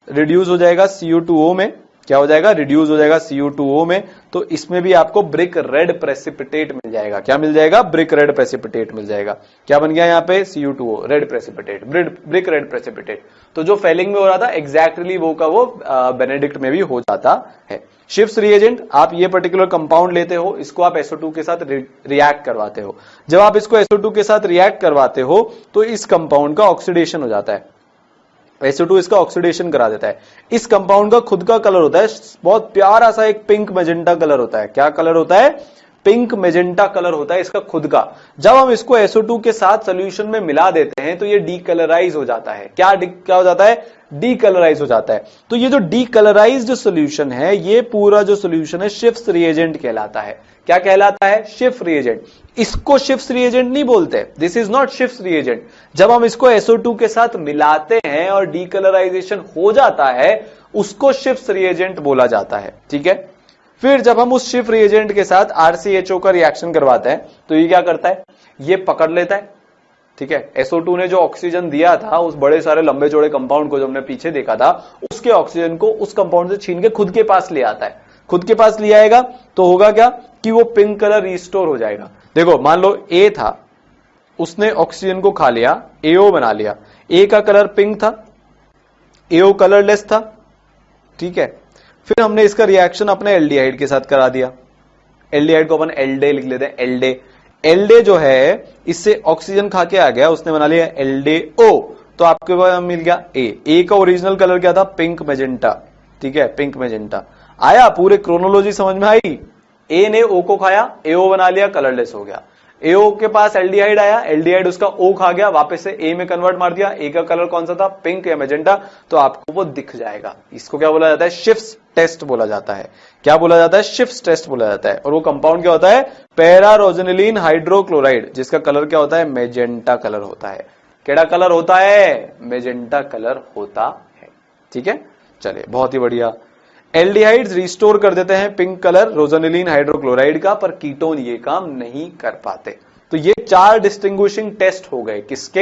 रिड्यूस हो जाएगा Cu2O में, क्या हो जाएगा, रिड्यूस हो जाएगा Cu2O में, तो इसमें भी आपको ब्रिक रेड प्रेसिपिटेट मिल जाएगा। क्या मिल जाएगा, ब्रिक रेड प्रेसिपिटेट मिल जाएगा। क्या बन गया यहाँ पे, Cu2O red precipitate, brick red precipitate. तो जो फेलिंग में हो रहा था एग्जैक्टली वो का वो बेनेडिक्ट में भी हो जाता है। शिफ्ट रिएजेंट, आप ये पर्टिकुलर कंपाउंड लेते हो, इसको आप SO2 के साथ रिएक्ट करवाते हो। जब आप इसको SO2 के साथ रिएक्ट करवाते हो तो इस कंपाउंड का ऑक्सीडेशन हो जाता है, SO2 इसका ऑक्सीडेशन करा देता है। इस कंपाउंड का खुद का कलर होता है बहुत प्यारा सा, एक पिंक मैजेंटा कलर होता है। क्या कलर होता है, पिंक मैजेंटा कलर होता है इसका खुद का। जब हम इसको SO2 के साथ सोल्यूशन में मिला देते हैं तो ये डीकलराइज हो जाता है। क्या हो जाता है, डीकलराइज हो जाता है। तो ये जो डीकलराइज्ड सॉल्यूशन है, ये पूरा जो सॉल्यूशन है शिफ्ट रिएजेंट कहलाता है। क्या कहलाता है, शिफ्ट रिएजेंट। इसको शिफ्ट रिएजेंट नहीं बोलते, this is not shift reagent. जब हम इसको SO2 के साथ मिलाते हैं और डीकलराइजेशन हो जाता है, उसको शिफ्ट रिएजेंट बोला जाता है, ठीक है। फिर जब हम उस शिफ्ट रिएजेंट के साथ RCHO का रिएक्शन करवाते हैं तो ये क्या करता है, ये पकड़ लेता है, ठीक है। SO2 ने जो ऑक्सीजन दिया था उस बड़े सारे लंबे चौड़े कंपाउंड को, जो हमने पीछे देखा था, उसके ऑक्सीजन को उस कंपाउंड से छीन के खुद के पास ले आता है। खुद के पास ले आएगा तो होगा क्या कि वो पिंक कलर रिस्टोर हो जाएगा। देखो मान लो A था, उसने ऑक्सीजन को खा लिया, AO बना लिया। A का कलर पिंक था, AO कलरलेस था, ठीक है। फिर हमने इसका रिएक्शन अपने एल्डिहाइड के साथ करा दिया। एल्डिहाइड को अपन एल्डे लिख लेते हैं, एल्डे। एल्डे जो है इससे ऑक्सीजन खा के आ गया, उसने बना लिया एल्डेओ, तो आपके पास मिल गया ए का ओरिजिनल कलर क्या था, पिंक मैजेंटा, ठीक है, पिंक मैजेंटा। आया, पूरे क्रोनोलॉजी समझ में आई। ए ने ओ को खाया, एओ बना लिया, कलरलेस हो गया। एओ के पास एल्डिहाइड आया, एल्डिहाइड उसका ओ खा गया, वापस से ए में कन्वर्ट मार दिया, ए का कलर कौन सा था, पिंक या मैजेंटा, तो आपको वो दिख जाएगा। इसको क्या बोला जाता है, शिफ्स टेस्ट बोला जाता है। क्या बोला जाता है, शिफ्स टेस्ट बोला जाता है। और वो कंपाउंड क्या होता है, पैरारोजेनिलीन हाइड्रोक्लोराइड, जिसका कलर क्या होता है, मैजेंटा कलर होता है। केड़ा कलर होता है, मैजेंटा कलर होता है। ठीक है, चलिए बहुत ही बढ़िया। एल्डिहाइड्स रिस्टोर कर देते हैं पिंक कलर रोजेनिलीन हाइड्रोक्लोराइड का, पर कीटोन ये काम नहीं कर पाते। तो ये 4 डिस्टिंग्विशिंग टेस्ट हो गए किसके,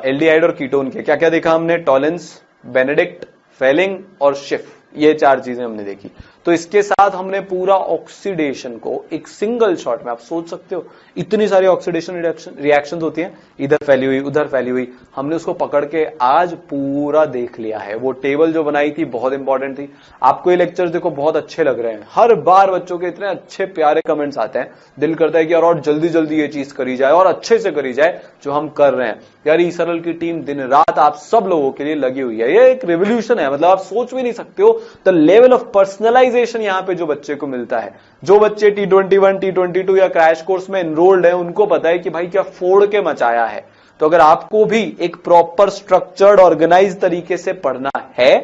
एल्डिहाइड और कीटोन के। क्या क्या देखा हमने, टॉलेंस, बेनेडिक्ट, फेलिंग और शिफ, ये 4 चीजें हमने देखी। तो इसके साथ हमने पूरा ऑक्सीडेशन को एक सिंगल शॉट में, आप सोच सकते हो इतनी सारी ऑक्सीडेशन रिएक्शंस होती हैं, इधर फैली हुई उधर फैली हुई, हमने उसको पकड़ के आज पूरा देख लिया है। वो टेबल जो बनाई थी बहुत इंपॉर्टेंट थी। आपको ये लेक्चर्स देखो बहुत अच्छे लग रहे हैं, हर बार बच्चों के इतने अच्छे प्यारे कमेंट्स आते हैं, दिल करता है कि और जल्दी जल्दी ये चीज करी जाए और अच्छे से करी जाए जो हम कर रहे हैं। यार ई सरल की टीम दिन रात आप सब लोगों के लिए लगी हुई है, ये एक रिवोल्यूशन है। मतलब आप सोच भी नहीं सकते हो द लेवल ऑफ पर्सनलाइजेशन यहां पे जो बच्चे को मिलता है। जो बच्चे T21, T22 या क्रैश कोर्स में एनरोल्ड है, उनको पता है कि भाई क्या फोड़ के मचाया है। तो अगर आपको भी एक प्रॉपर स्ट्रक्चर्ड ऑर्गेनाइज तरीके से पढ़ना है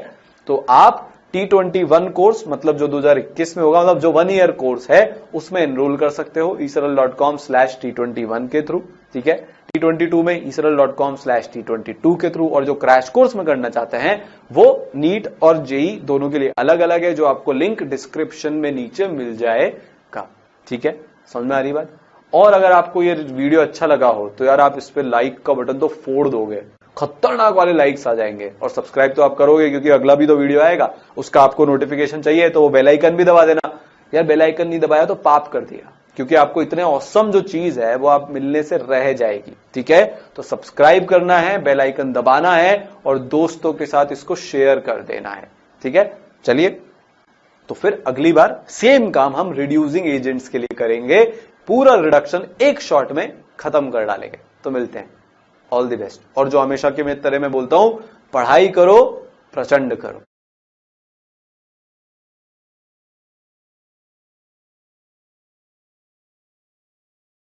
तो आप T21 कोर्स, मतलब जो 2021 में होगा, मतलब जो 1 ईयर कोर्स है, उसमें एनरोल कर सकते हो eSarl.com/T21 के थ्रू। ठीक है, T22 में eSarl.com/T22 के थ्रू। और जो क्रैश कोर्स में करना चाहते हैं वो नीट और जेई दोनों के लिए अलग अलग है, जो आपको लिंक डिस्क्रिप्शन में नीचे मिल जाएगा। ठीक है, समझ में आ रही बात। और अगर आपको ये वीडियो अच्छा लगा हो तो यार आप इस पे लाइक का बटन तो फोड़ दोगे, खतरनाक वाले लाइक्स आ जाएंगे। और सब्सक्राइब तो आप करोगे क्योंकि अगला भी तो वीडियो आएगा, उसका आपको नोटिफिकेशन चाहिए, तो वो बेल आइकन भी दबा देना। यार बेल आइकन नहीं दबाया तो पाप कर दिया, क्योंकि आपको इतने ऑसम जो चीज है वो आप मिलने से रह जाएगी। ठीक है, तो सब्सक्राइब करना है, बेल आइकन दबाना है और दोस्तों के साथ इसको शेयर कर देना है। ठीक है, चलिए तो फिर अगली बार सेम काम हम रिड्यूसिंग एजेंट्स के लिए करेंगे, पूरा रिडक्शन एक शॉट में खत्म कर डालेंगे। तो मिलते हैं, ऑल द बेस्ट। और जो हमेशा के मैं तरह में बोलता हूं, पढ़ाई करो, प्रचंड करो।